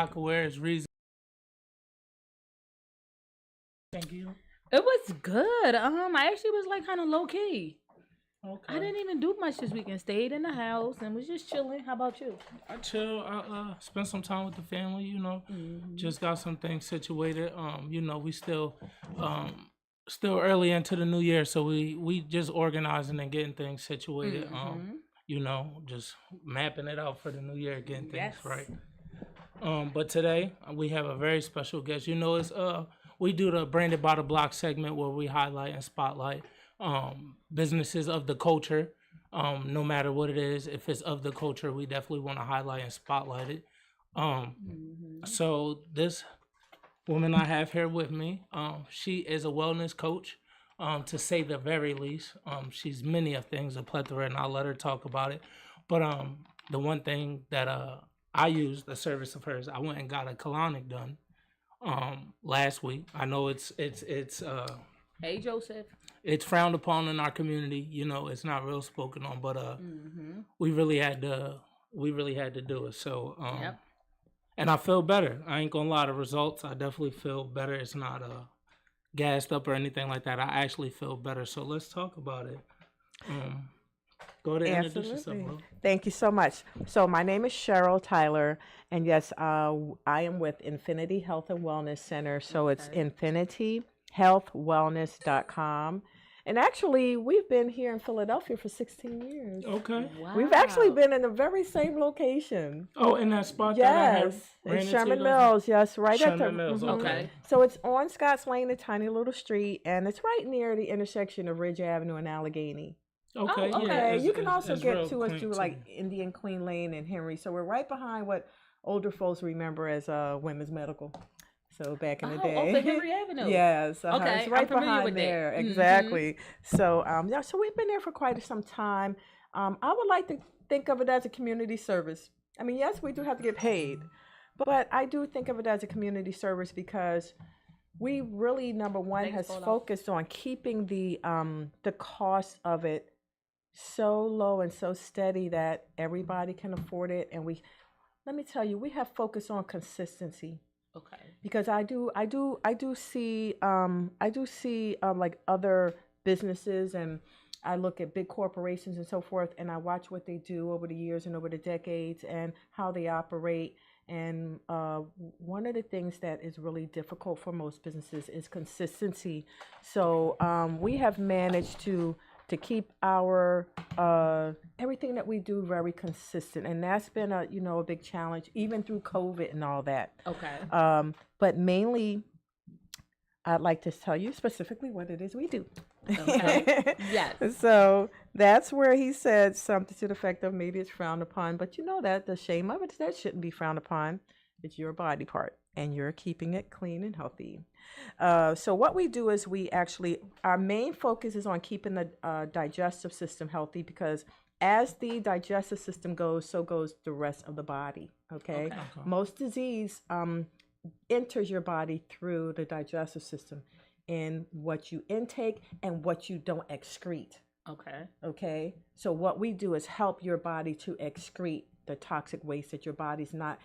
Where is reason? Thank you. It was good. I actually was like kind of low key. I Okay. didn't even do much this weekend. Stayed in the house and was just chilling. How about you? I chill. I spend some time with the family. Just got some things situated. We still early into the new year, so we just organizing and getting things situated. Just mapping it out for the new year, getting things Yes. right. But today we have a very special guest. It's we do the branded by the block segment where we highlight and spotlight businesses of the culture. No matter what it is, if it's of the culture, we definitely want to highlight and spotlight it. Um, so this woman I have here with me, she is a wellness coach. To say the very least, she's many of things, a plethora, and I'll let her talk about it. But the one thing that I used the service of hers, I went and got a colonic done last week. I know Hey, Joseph. it's frowned upon in our community. It's not real spoken on, but we really had to do it. So Yep. and I feel better. I ain't gonna lie, the results, I definitely feel better. It's not gassed up or anything like that. I actually feel better. So let's talk about it. Um, Go ahead and introduce yourself, Absolutely. bro. Thank you so much. So, my name is Cheryl Tyler, and yes, I am with Infinity Health and Wellness Center. So, it's Okay. infinityhealthwellness.com. And actually, we've been here in Philadelphia for 16 years. Okay. Wow. We've actually been in the very same location. Oh, in that spot that I Yes, have ran it's into Sherman those- Mills. Yes, right at the. Sherman Mills. Mhm. Okay. So it's on Scotts Lane, a tiny little street, and it's right near the intersection of Ridge Avenue and Allegheny. Okay. Oh, Yeah. okay. You can also it's get real to us quaint, through too. like Indian Queen Lane and Henry. So we're right behind what older folks remember as Women's Medical. So back in the day. off of Henry Avenue. Yes, Okay, it's right I'm familiar behind with that. there. Mhm. Exactly. So yeah, so we've been there for quite some time. I would like to think of it as a community service. I mean, yes, we do have to get paid, but I do think of it as a community service because we really, number one, Thanks, has Paula. focused on keeping the cost of it so low and so steady that everybody can afford it. And let me tell you, we have focused on consistency Okay. because I do see like other businesses, and I look at big corporations and so forth, and I watch what they do over the years and over the decades and how they operate. And one of the things that is really difficult for most businesses is consistency. So we have managed to keep our everything that we do very consistent, and that's been a big challenge even through COVID and all that. Okay. But mainly, I'd like to tell you specifically what it is we do. Okay. Yes. So that's where he said something to the effect of maybe it's frowned upon, but you know that the shame of it is that shouldn't be frowned upon. It's your body part, and you're keeping it clean and healthy. So what we do is our main focus is on keeping the digestive system healthy because as the digestive system goes, so goes the rest of the body. Okay. Okay. Most disease enters your body through the digestive system in what you intake and what you don't excrete. Okay. Okay. So what we do is help your body to excrete the toxic waste that your body's not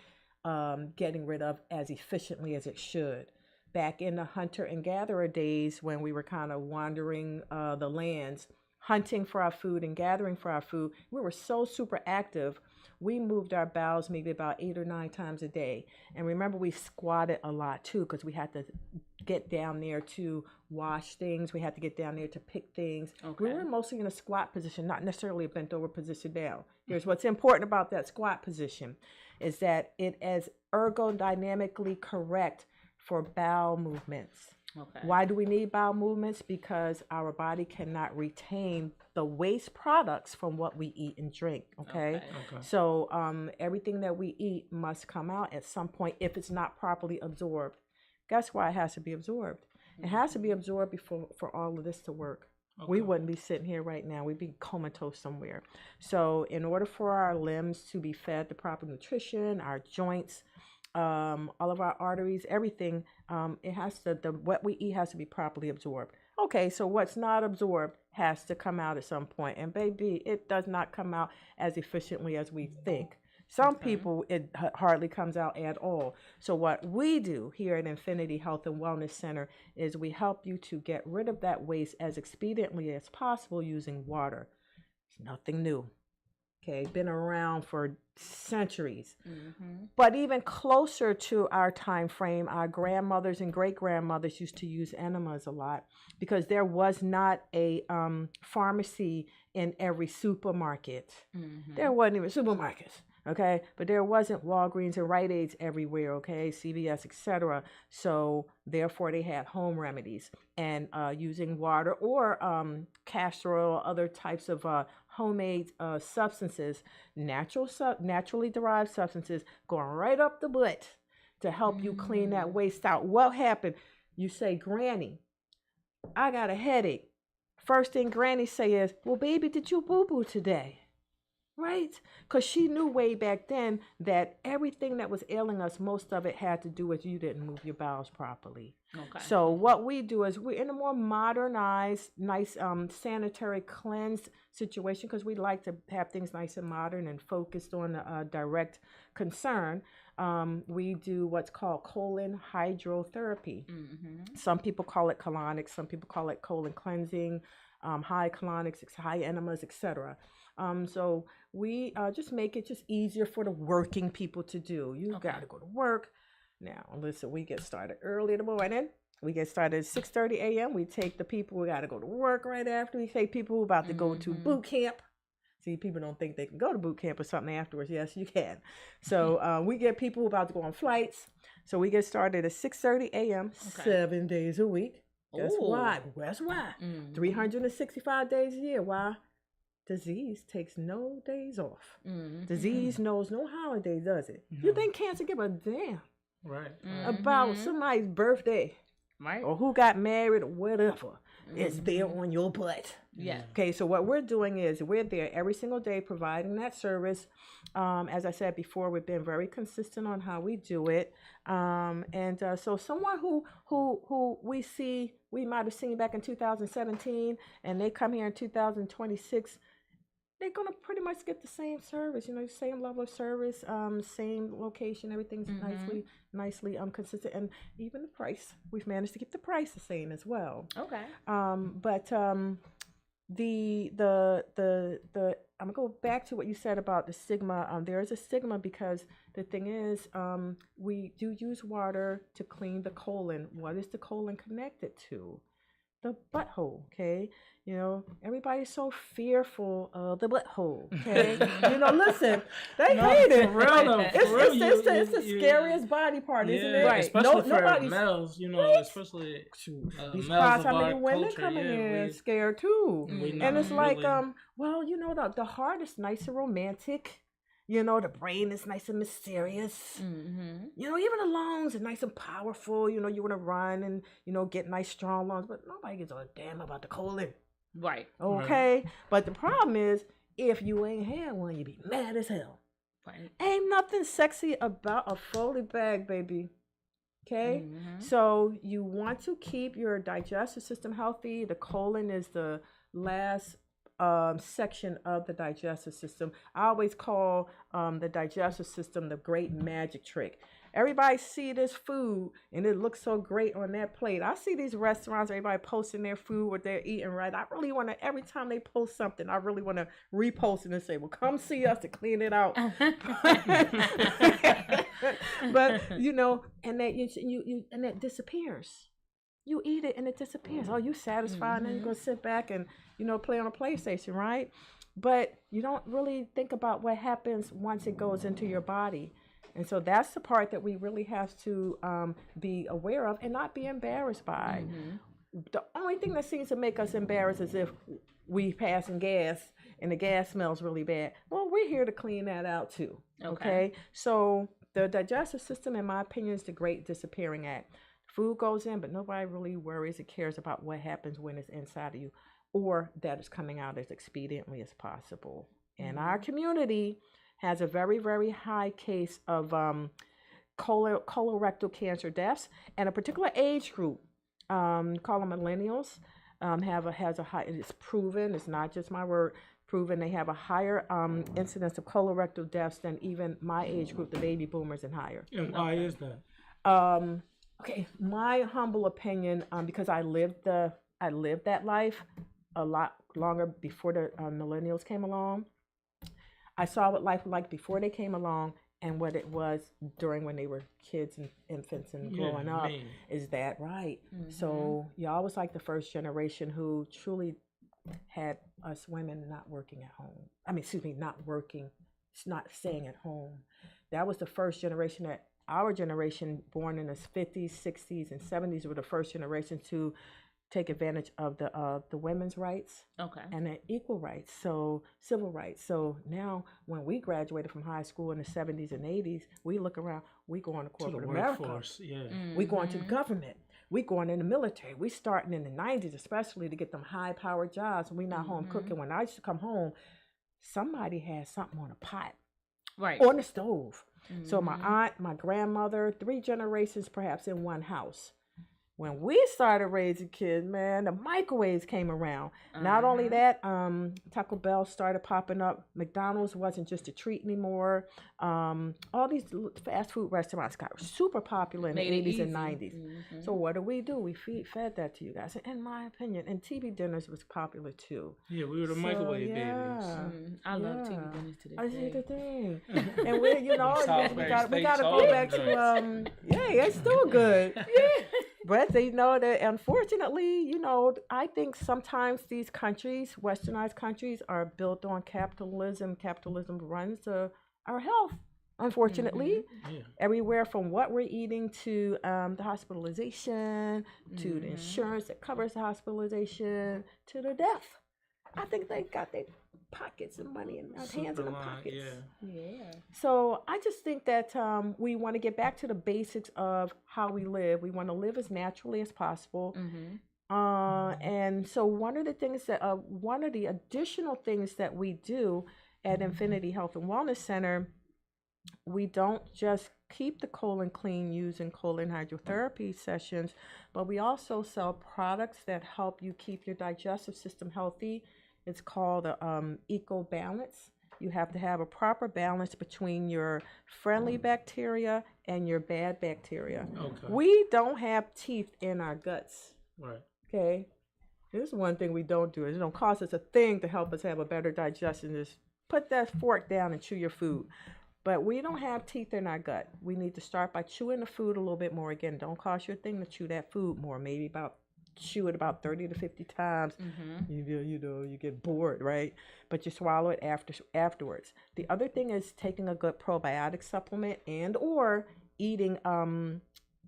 getting rid of as efficiently as it should. Back in the hunter and gatherer days when we were kind of wandering the lands, hunting for our food and gathering for our food, we were so super active. We moved our bowels maybe about 8 or 9 times a day. And remember, we squatted a lot too because we had to get down there to wash things. We had to get down there to pick things. Okay. We were mostly in a squat position, not necessarily a bent over position down. Here's what's important about that squat position is that it is ergodynamically correct for bowel movements. Okay. Why do we need bowel movements? Because our body cannot retain the waste products from what we eat and drink. Okay. Okay. So everything that we eat must come out at some point if it's not properly absorbed. Guess why it has to be absorbed? It has to be absorbed before for all of this to work. We wouldn't be sitting here right now. We'd be comatose somewhere. So in order for our limbs to be fed the proper nutrition, our joints, all of our arteries, everything, what we eat has to be properly absorbed. Okay, so what's not absorbed has to come out at some point. And baby, it does not come out as efficiently as we think. Some Okay. people, it hardly comes out at all. So, what we do here at Infinity Health and Wellness Center is we help you to get rid of that waste as expediently as possible using water. It's nothing new. Okay, been around for centuries. Mm-hmm. But even closer to our time frame, our grandmothers and great grandmothers used to use enemas a lot because there was not a pharmacy in every supermarket. Mm-hmm. There wasn't even supermarkets, okay? But there wasn't Walgreens and Rite Aids everywhere, okay? CVS, etc. So therefore, they had home remedies and using water or castor oil, other types of homemade substances, naturally derived substances, going right up the butt to help you clean that waste out. What happened? You say, Granny, I got a headache. First thing Granny say is, well, baby, did you boo-boo today? Right? Because she knew way back then that everything that was ailing us, most of it had to do with you didn't move your bowels properly. Okay. So what we do is we're in a more modernized, nice sanitary cleansed situation because we like to have things nice and modern and focused on direct concern. We do what's called colon hydrotherapy. Mm-hmm. Some people call it colonics, some people call it colon cleansing, high colonics, high enemas, etc. So we just make it just easier for the working people to do. You Okay. got to go to work. Now, listen, we get started early in the morning. We get started at 6:30 a.m. We take the people who got to go to work right after. We take people who about to go to boot camp. See, people don't think they can go to boot camp or something afterwards. Yes, you can. So we get people who about to go on flights. So we get started at 6:30 a.m. Okay. 7 days a week. Guess Ooh. why? Guess why? Mm-hmm. 365 days a year. Why? Disease takes no days off. Mm-hmm. Disease knows no holidays, does it? You No. think cancer give a damn Right. about somebody's birthday Right. or who got married or whatever? It's there on your butt. Yeah. Okay, so what we're doing is we're there every single day providing that service. As I said before, we've been very consistent on how we do it. So someone who we might have seen back in 2017 and they come here in 2026, they're going to pretty much get the same service, same level of service, same location, everything's nicely consistent, and even the price. We've managed to keep the price the same as well. Okay. But the I'm gonna go back to what you said about the stigma. There is a stigma because the thing is, we do use water to clean the colon. What is the colon connected to? The butthole. Okay, everybody's so fearful of the butthole. Okay, listen, they hate it. For real though, It's the scariest body part, isn't it? Right. Especially for nobody's males, especially these males how of many our women culture, coming yeah, in we- scared too. we And not it's like, really- the heart is nice and romantic. The brain is nice and mysterious. Mm-hmm. Even the lungs are nice and powerful. You want to run and, get nice strong lungs, but nobody gives a damn about the colon. Right. Okay? But the problem is, if you ain't had one, you be mad as hell. Right. Ain't nothing sexy about a Foley bag, baby. Okay? Mm-hmm. So you want to keep your digestive system healthy. The colon is the last section of the digestive system. I always call the digestive system the great magic trick. Everybody see this food and it looks so great on that plate. I see these restaurants, everybody posting their food, what they're eating, right? I really want to, every time they post something, I really want to repost it and say, well, come see us to clean it out. But, and that disappears. You eat it and it disappears. Oh, you satisfied, and then you're going to sit back and, play on a PlayStation, right? But you don't really think about what happens once it goes into your body. And so that's the part that we really have to be aware of and not be embarrassed by. The only thing that seems to make us embarrassed is if we passing gas and the gas smells really bad. Well, we're here to clean that out too. Okay? So the digestive system, in my opinion, is the great disappearing act. Food goes in, but nobody really worries or cares about what happens when it's inside of you or that it's coming out as expediently as possible. And our community has a very, very high case of colorectal cancer deaths, and a particular age group, call them millennials, has a high, and it's proven, it's not just my word, proven they have a higher incidence of colorectal deaths than even my age group, the baby boomers and higher. And why is that? Okay, my humble opinion, because I lived that life a lot longer before the millennials came along. I saw what life was like before they came along and what it was during when they were kids and infants and growing up. Me. Is that right? So y'all was like the first generation who truly had us women not working at home. I mean, excuse me, not working, not staying at home. That was the first generation that our generation, born in the 50s, 60s, and 70s, were the first generation to take advantage of the women's rights and the equal rights, so civil rights. So now when we graduated from high school in the 70s and 80s, we look around, we going to corporate America. Workforce, yeah. We going to the government. We going in the military. We starting in the 90s, especially to get them high-powered jobs. We not home cooking. When I used to come home, somebody had something on a pot, Right. on the stove. So my aunt, my grandmother, 3 generations perhaps in one house. When we started raising kids, man, the microwaves came around. Not only that, Taco Bell started popping up. McDonald's wasn't just a treat anymore. All these fast food restaurants got super popular in the 80s and 90s. So what do? We fed that to you guys. In my opinion, and TV dinners was popular too. Yeah, we were the microwave babies. I love TV dinners to this I see day. the thing. And we, you know, Salisbury we got to steaks, all go them back to, joints. yeah, it's still good. Yeah. But you know that unfortunately, you know, I think sometimes these countries, westernized countries, are built on capitalism. Capitalism runs our health, unfortunately. Yeah. Everywhere from what we're eating to the hospitalization, to the insurance that covers the hospitalization, to the death. I think they got their pockets and money in their hands in the pockets. Yeah. So I just think that we want to get back to the basics of how we live. We want to live as naturally as possible. And so one of the additional things that we do at Infinity Health and Wellness Center, we don't just keep the colon clean using colon hydrotherapy sessions, but we also sell products that help you keep your digestive system healthy. It's called Eco Balance. You have to have a proper balance between your friendly bacteria and your bad bacteria. Okay. We don't have teeth in our guts. Right. Okay. Here's one thing we don't do. It don't cost us a thing to help us have a better digestion. Just put that fork down and chew your food. But we don't have teeth in our gut. We need to start by chewing the food a little bit more. Again, don't cost you a thing to chew that food more. Maybe chew it about 30 to 50 times. You get bored, right? But you swallow it afterwards. The other thing is taking a good probiotic supplement and or eating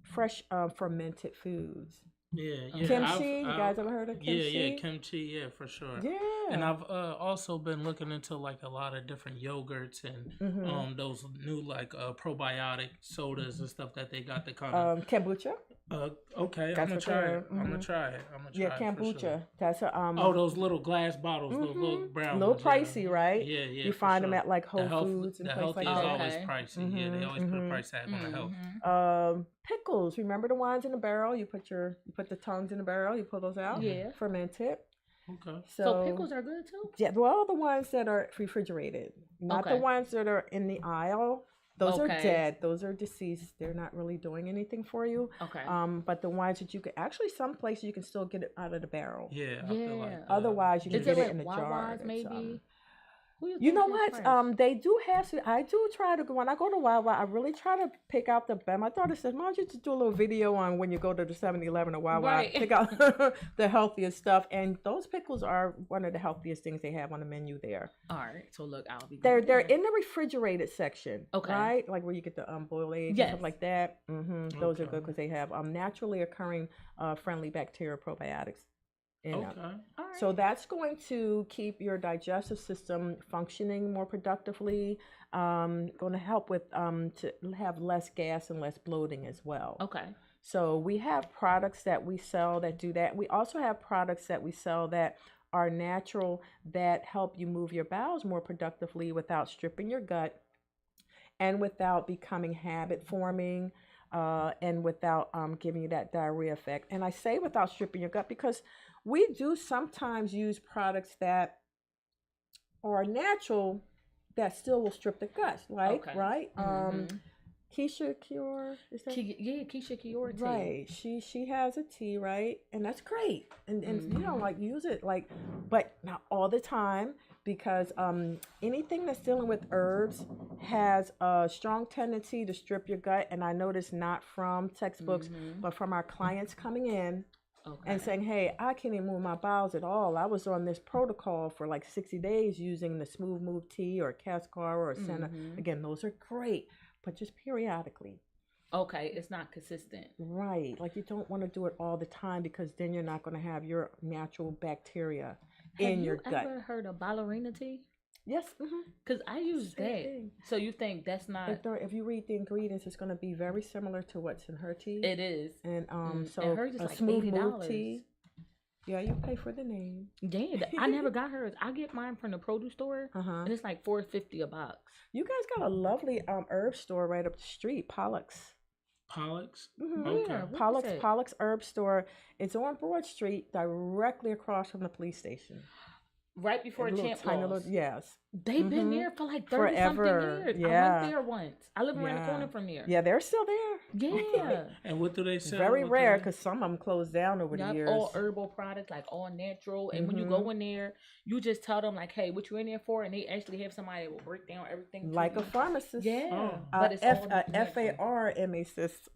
fresh fermented foods. Yeah. Kimchi, you guys ever heard of kimchi? Yeah, kimchi, yeah, for sure. Yeah. And I've also been looking into like a lot of different yogurts and those new like probiotic sodas and stuff that they got that kind of kombucha. Okay, That's I'm gonna what try they're- it. I'm gonna try it. Yeah, it for kombucha. sure. That's a Oh, those little glass bottles, those little brown a little ones, yeah. pricey, right? Yeah. You for find them sure. at like Whole The health- Foods and the places like healthy that. is always Okay. pricey. Yeah, they always put a price tag on the health. Pickles. Remember the ones in the barrel? You put the tongues in the barrel. You pull those out. Yeah. Ferment it. Okay. So pickles are good too? Yeah. Well, the ones that are refrigerated, not the Okay. ones that are in the aisle. Those are Okay. dead. Those are deceased. They're not really doing anything for you. Okay. But the ones that you could actually, some places you can still get it out of the barrel. Yeah. I feel like, Yeah. Otherwise, you can Is get it it like in a jar. Wawa's that's, maybe? Who You think know is what? fresh? They do have. I do try to go when I go to Wawa. I really try to pick out the. My daughter says, "Why don't you just do a little video on when you go to the 7-Eleven or Wawa, Right. pick out the healthiest stuff." And those pickles are one of the healthiest things they have on the menu there. All right. So look, I'll be. They're going in the refrigerated section, Okay. right? Like where you get the boiled eggs and Yes. stuff like that. Those are Okay. good because they have naturally occurring friendly bacteria probiotics in them. Okay. All right. So that's going to keep your digestive system functioning more productively. Going to help with to have less gas and less bloating as well. Okay. So we have products that we sell that do that. We also have products that we sell that are natural that help you move your bowels more productively without stripping your gut and without becoming habit forming. And without giving you that diarrhea effect. And I say without stripping your gut because we do sometimes use products that are natural that still will strip the guts, like Okay. right. Keisha Kior, is that Keisha Kior tea. right? She has a tea, right, and that's great. And you know, like use it like, but not all the time because anything that's dealing with herbs has a strong tendency to strip your gut. And I noticed not from textbooks, but from our clients coming in. Okay. And saying, hey, I can't even move my bowels at all. I was on this protocol for like 60 days using the Smooth Move tea or Cascar or Senna. Again, those are great, but just periodically. Okay, it's not consistent. Right. Like you don't want to do it all the time because then you're not going to have your natural bacteria in your gut. Have you ever heard of ballerina tea? Yes. Because I use Same that. thing. So you think that's not... If you read the ingredients, it's going to be very similar to what's in her tea. It is. And so and hers is a like Smooth $80. Move tea. Yeah, you pay for the name. Yeah, I never got hers. I get mine from the produce store, and it's like $4.50 a box. You guys got a lovely herb store right up the street, Pollock's. Pollock's? Okay. Yeah, Pollock's Herb Store. It's on Broad Street, directly across from the police station. Right before Champ Laws. Yes. They've been there for like 30 Forever. something years. Yeah. I went there once. I live around the corner from there. Yeah, they're still there. Yeah. And what do they sell? Very What rare do because some of them closed down over the years. All herbal products, like all natural. And when you go in there, you just tell them like, hey, what you in there for? And they actually have somebody that will break down everything. Like to a you. pharmacist. Yeah. But it's all natural. pharmacist.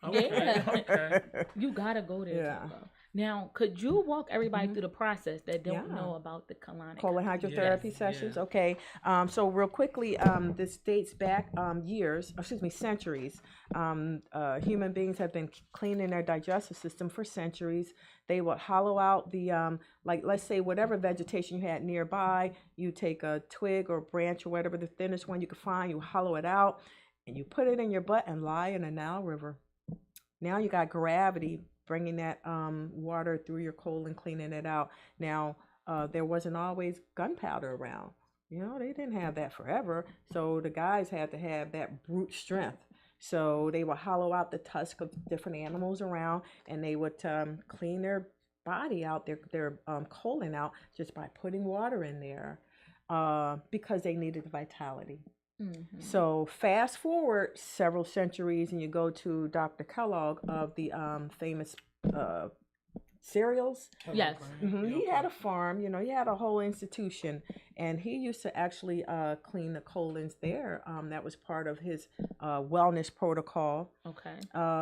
Yeah. Okay. You gotta go there. Yeah. Too, now, could you walk everybody through the process that don't know about the colonic colon hydrotherapy sessions? Yeah. Okay. So real quickly, this dates back centuries. Human beings have been cleaning their digestive system for centuries. They would hollow out the, like, let's say whatever vegetation you had nearby, you take a twig or branch or whatever, the thinnest one you could find, you hollow it out, and you put it in your butt and lie in a Nile River. Now you got gravity bringing that water through your colon, cleaning it out. Now, there wasn't always gunpowder around. You know, they didn't have that forever. So the guys had to have that brute strength. So they would hollow out the tusk of different animals around, and they would clean their body out, their colon out, just by putting water in there because they needed the vitality. So fast forward several centuries and you go to Dr. Kellogg of the famous cereals. Yes. He had a farm, you know, he had a whole institution, and he used to actually clean the colons there. That was part of his wellness protocol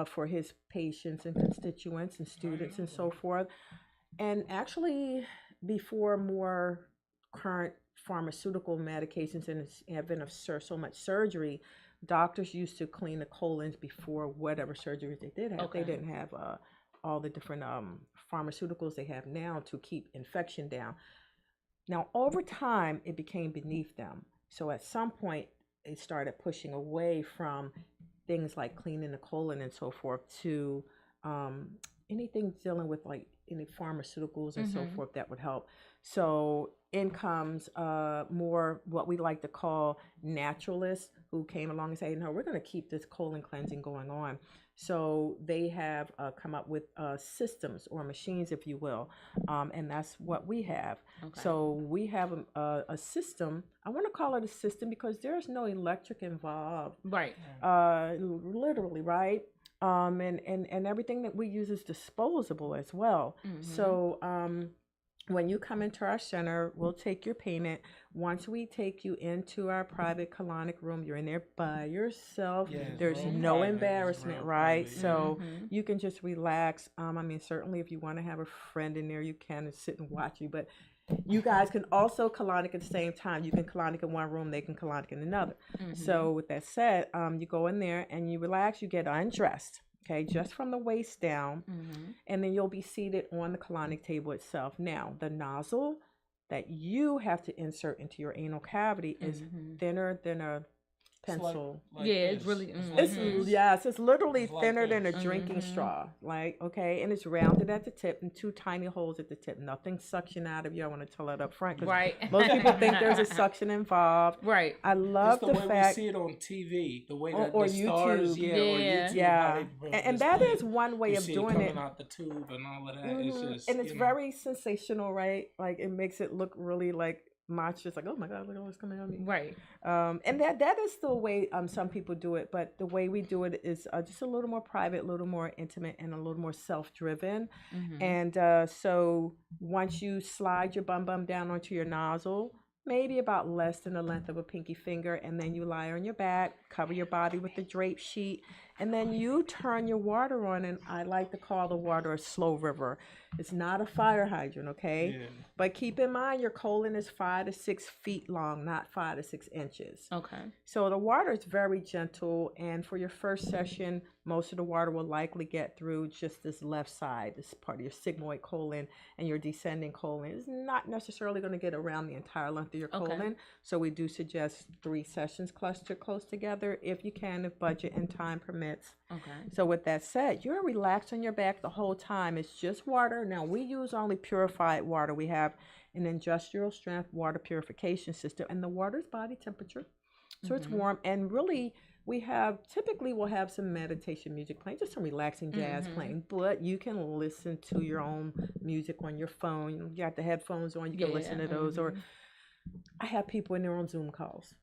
for his patients and constituents and students and so forth. And actually, before more current pharmaceutical medications and advent of so much surgery, doctors used to clean the colons before whatever surgeries they did have. They didn't have all the different pharmaceuticals they have now to keep infection down. Now, over time, it became beneath them. So at some point, they started pushing away from things like cleaning the colon and so forth to anything dealing with like any pharmaceuticals and so forth that would help. So in comes more what we like to call naturalists who came along and say, no, we're going to keep this colon cleansing going on. So they have come up with systems or machines, if you will, and that's what we have. So we have a system. I want to call it a system because there's no electric involved. Right. Literally, right? And everything that we use is disposable as well. So when you come into our center, we'll take your payment. Once we take you into our private colonic room, you're in there by yourself. There's no embarrassment, right? So you can just relax. I mean, certainly if you want to have a friend in there, you can and sit and watch you. But you guys can also colonic at the same time. You can colonic in one room, they can colonic in another. So with that said, you go in there and you relax, you get undressed. Okay, just from the waist down, and then you'll be seated on the colonic table itself. Now, the nozzle that you have to insert into your anal cavity is thinner than a pencil. It's really. It's literally thinner than a drinking straw. Like, okay, and it's rounded at the tip and two tiny holes at the tip. Nothing suction out of you. I want to tell that up front because most people think there's a suction involved. Right. I love the the way fact we see it on TV, the way that or the stars, YouTube. or YouTube, Yeah, how and that is one way you of see doing coming it. out the tube and all of that. It's just, And it's very sensational, right? Like it makes it look really like monstrous, like, oh my God, look at what's coming on me. Right. And that is still a way some people do it, but the way we do it is just a little more private, a little more intimate, and a little more self-driven. Mm-hmm. And so once you slide your bum down onto your nozzle, maybe about less than the length of a pinky finger, and then you lie on your back, cover your body with the drape sheet, and then you turn your water on, and I like to call the water a slow river. It's not a fire hydrant, okay? Yeah. But keep in mind your colon is 5 to 6 feet long, not 5 to 6 inches. Okay. So the water is very gentle, and for your first session, most of the water will likely get through just this left side, this part of your sigmoid colon, and your descending colon is not necessarily going to get around the entire length of your colon. So we do suggest 3 sessions clustered close together if you can, if budget and time permits. Okay. So with that said, you're relaxed on your back the whole time. It's just water. Now we use only purified water. We have an industrial strength water purification system, and the water is body temperature. So it's warm, and really typically we'll have some meditation music playing, just some relaxing jazz playing, but you can listen to your own music on your phone. You got the headphones on, you can listen to those, or I have people in there on Zoom calls.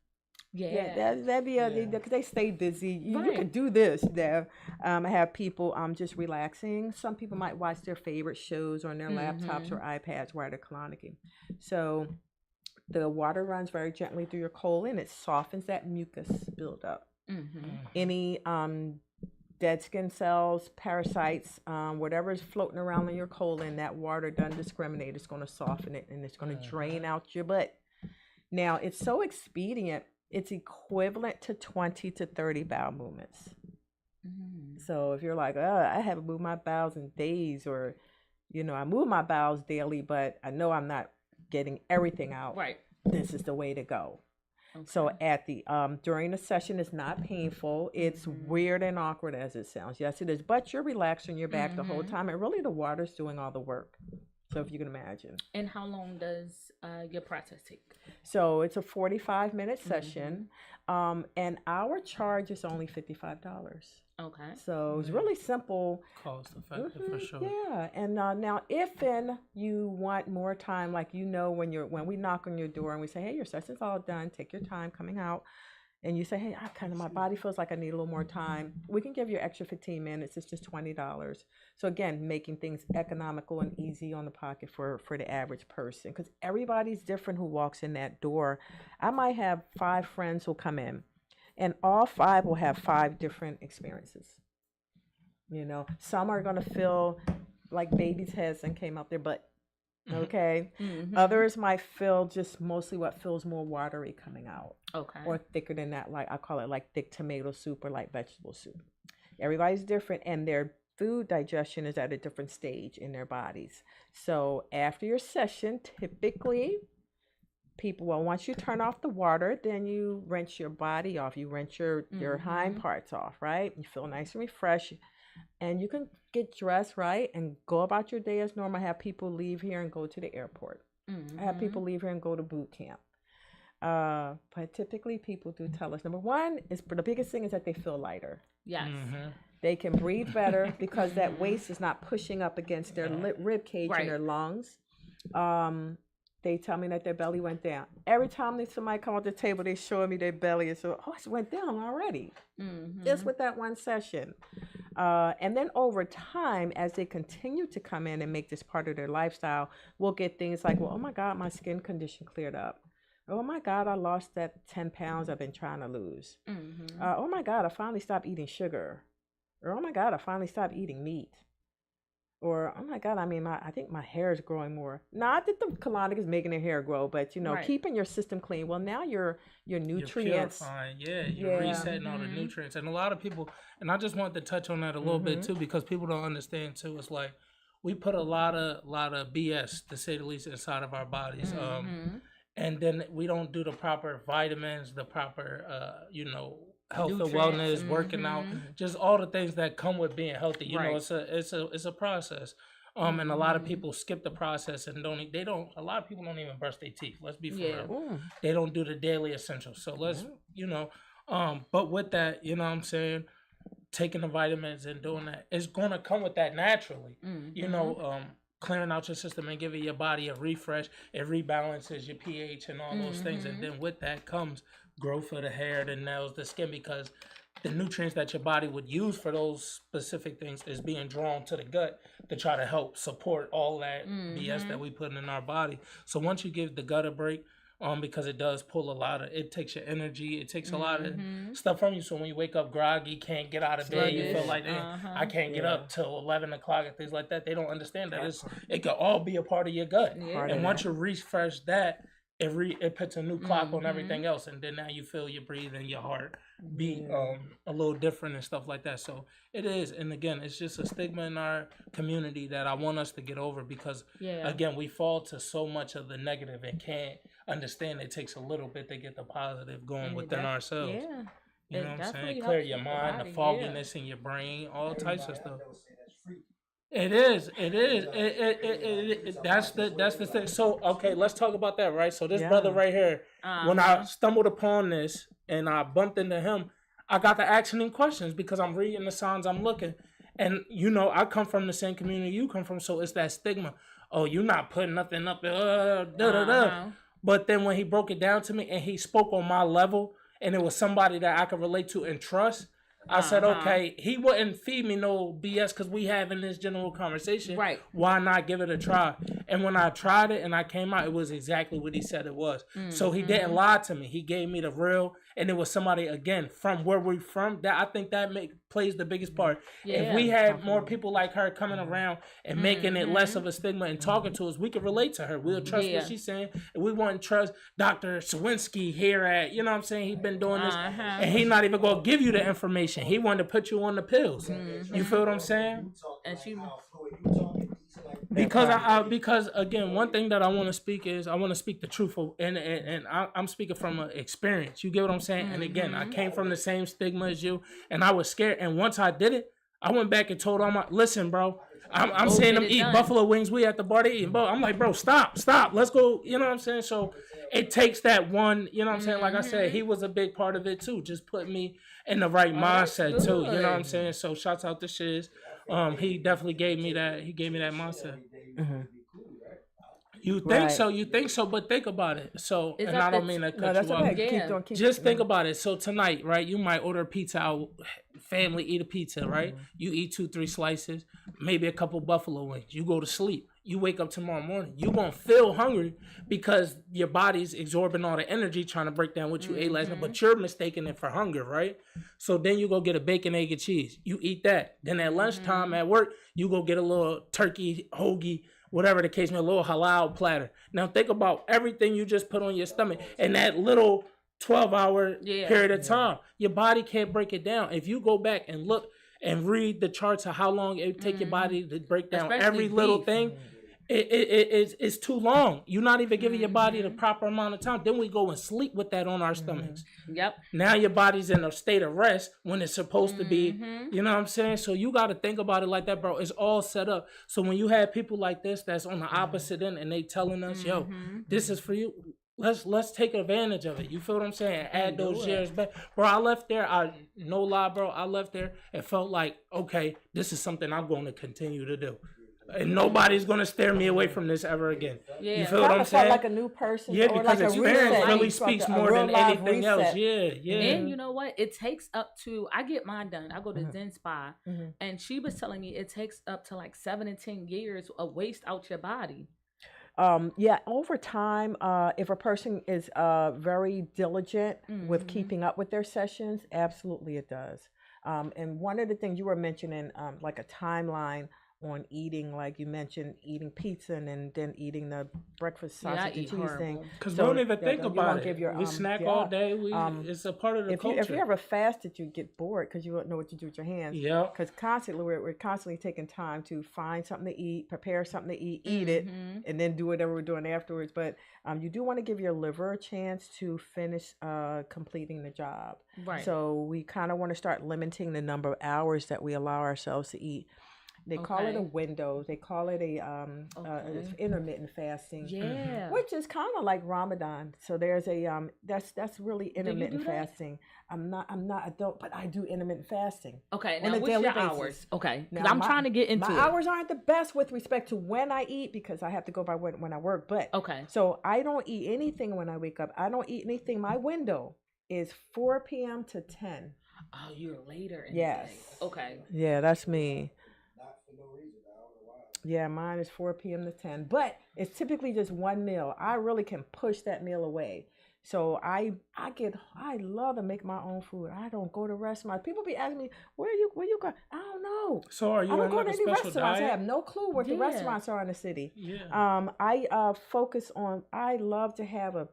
Yeah. That'd be because they stay busy. You Right. could do this there. I have people just relaxing. Some people might watch their favorite shows on their laptops or iPads while they're coloniking. So the water runs very gently through your colon. It softens that mucus buildup. Any dead skin cells, parasites, whatever is floating around in your colon, that water doesn't discriminate. It's going to soften it, and it's going to drain out your butt. Now, it's so expedient. It's equivalent to 20 to 30 bowel movements. So if you're like, I haven't moved my bowels in days, or, I move my bowels daily, but I know I'm not getting everything out. Right. This is the way to go. Okay. So at the during the session, it's not painful. It's weird and awkward as it sounds. Yes, it is. But you're relaxed on your back the whole time, and really the water's doing all the work. So if you can imagine. And how long does your process take? So it's a 45-minute session, and our charge is only $55. Okay. So it's really simple. Cost effective for sure. Yeah, and now if you want more time, like when we knock on your door and we say, hey, your session's all done, take your time coming out, and you say, hey, my body feels like I need a little more time, we can give you extra 15 minutes. It's just $20. So again, making things economical and easy on the pocket for the average person, because everybody's different who walks in that door. I might have 5 friends who come in, and all 5 will have 5 different experiences. Some are going to feel like babies' heads and came up their butt. Okay. Others might feel just mostly what feels more watery coming out. Okay. Or thicker than that, like I call it like thick tomato soup or like vegetable soup. Everybody's different, and their food digestion is at a different stage in their bodies. So after your session, typically once you turn off the water, then you rinse your body off. You rinse your hind parts off, right? You feel nice and refreshed, and you can get dressed, right, and go about your day as normal. I have people leave here and go to the airport. I have people leave here and go to boot camp. But typically people do tell us, number one, the biggest thing is that they feel lighter. Yes. They can breathe better because that waist is not pushing up against their rib cage and their lungs. They tell me that their belly went down. Every time somebody come at the table, they show me their belly. And so, it went down already. Just with that one session. And then over time, as they continue to come in and make this part of their lifestyle, we'll get things like, well, oh my God, my skin condition cleared up. Oh my God, I lost that 10 pounds I've been trying to lose. Oh my God, I finally stopped eating sugar. Or oh my God, I finally stopped eating meat. Or, oh my God, I think my hair is growing more. Not that the colonic is making their hair grow, but, keeping your system clean. Well, now your nutrients. You're purifying. You're resetting all the nutrients. And a lot of people, and I just wanted to touch on that a little bit too, because people don't understand too. It's like we put a lot of BS, to say the least, inside of our bodies. And then we don't do the proper vitamins, the proper, health and wellness, working out, just all the things that come with being healthy. You know, it's a process. And a lot of people skip the process and a lot of people don't even brush their teeth. Let's be for real. They don't do the daily essentials. So let's, but with that, what I'm saying, taking the vitamins and doing that, it's going to come with that naturally. clearing out your system and giving your body a refresh. It rebalances your pH and all those things. And then with that comes growth of the hair, the nails, the skin, because the nutrients that your body would use for those specific things is being drawn to the gut to try to help support all that BS that we put in our body. So once you give the gut a break, because it does pull a lot of, it takes your energy, it takes a lot of stuff from you. So when you wake up groggy, can't get out of bed, you feel like, I can't get up till 11 o'clock and things like that. They don't understand that it could all be a part of your gut. And once you refresh that, it puts a new clock on everything else, and then now you feel your breathing, your heart beat a little different and stuff like that. So it is, and again, it's just a stigma in our community that I want us to get over, because again, we fall to so much of the negative and can't understand it takes a little bit to get the positive going within ourselves. You know what I'm saying? Clear your mind, the fogginess in your brain, all types of stuff. It is. That's the thing. So okay, let's talk about that, right? So this brother right here, when I stumbled upon this and I bumped into him, I got to asking him questions because I'm reading the signs, I'm looking, and you know, I come from the same community you come from, so it's that stigma. Oh, you're not putting nothing up there, But then when he broke it down to me and he spoke on my level, and it was somebody that I could relate to and trust, I said, okay, he wouldn't feed me no BS because we having this general conversation. Right. Why not give it a try? And when I tried it and I came out, it was exactly what he said it was. So he didn't lie to me. He gave me the real, and it was somebody, again, from where we're from. That I think that plays the biggest part. If we had more people like her coming around and making it less of a stigma and talking to us, we could relate to her. We'll trust what she's saying. And we wouldn't trust Dr. Sawinski here at, you know what I'm saying? He's been doing this, and he not even going to give you the information. He wanted to put you on the pills. You feel what I'm saying? And she, because again, one thing that I want to speak is I want to speak the truth, and I'm speaking from an experience. You get what I'm saying? And again, I came from the same stigma as you, and I was scared. And once I did it, I went back and told all my, listen, bro, I'm seeing them eat buffalo wings. We at the bar, they eating, bro. I'm like, bro, stop, let's go. You know what I'm saying? So it takes that one. You know what I'm saying? Like I said, he was a big part of it too. Just put me in the right mindset too. You know what I'm saying? So shouts out to Shiz. He definitely gave me that. He gave me that mindset. You think so, but think about it. So, and I don't mean to cut you off. Just think about it. So tonight, right? You might order a pizza out. Family eat a pizza, right? You eat 2-3 slices, maybe a couple buffalo wings. You go to sleep. You wake up tomorrow morning. You gonna feel hungry because your body's absorbing all the energy trying to break down what you ate last night. But you're mistaking it for hunger, right? So then you go get a bacon, egg, and cheese. You eat that. Then at lunchtime at work, you go get a little turkey, hoagie, whatever the case may be, a little halal platter. Now think about everything you just put on your stomach and that little 12-hour period of time. Your body can't break it down. If you go back and look and read the charts of how long it take your body to break down every little thing, it's too long. You're not even giving your body the proper amount of time. Then we go and sleep with that on our stomachs. Yep. Now your body's in a state of rest when it's supposed to be. You know what I'm saying? So you got to think about it like that, bro. It's all set up. So when you have people like this that's on the opposite end and they telling us, yo, this is for you. Let's take advantage of it. You feel what I'm saying? Add those years back. Bro, I left there. No lie, bro. I left there and felt like, okay, this is something I'm going to continue to do. And nobody's going to steer me away from this ever again. Yeah. You feel what I'm saying? Like a new person. Yeah, or because like experience really speaks more than anything else. Yeah. And you know what? It takes up to, I get mine done. I go to Zen Spa. And she was telling me it takes up to like 7 to 10 years of waste out your body. Over time, if a person is very diligent with keeping up with their sessions, absolutely it does. And one of the things you were mentioning, like a timeline on eating, like you mentioned, eating pizza and then eating the breakfast sausage and cheese thing. Because we don't even think about it. We snack all day. It's a part of the culture. If you ever fasted, you get bored because you don't know what to do with your hands. Yeah. Because constantly we're constantly taking time to find something to eat, prepare something to eat it, and then do whatever we're doing afterwards. But you do want to give your liver a chance to finish completing the job. Right. So we kind of want to start limiting the number of hours that we allow ourselves to eat. They call it a Okay. window. They call it a Okay. intermittent fasting, Yeah. which is kind of like Ramadan. So there's a that's really Do you intermittent do that? fasting. I don't, but I do intermittent fasting Okay. on Now, a what's daily your basis. hours? Okay. Because Now, I'm trying to get into my it. hours aren't the best with respect to when I eat because I have to go by when I work. But Okay. so I don't eat anything when I wake up. I don't eat anything. My window is 4 p.m. to 10. Oh, you're later in Yes. the day. Okay. Yeah, that's me. Yeah, mine is 4 p.m. to 10. But it's typically just one meal. I really can push that meal away. So I love to make my own food. I don't go to restaurants. People be asking me, where you go? I don't know. So are you I don't on go like to a any special restaurants. I diet? have no clue what the Yeah. restaurants are in the city. Yeah. I focus on. I love to have a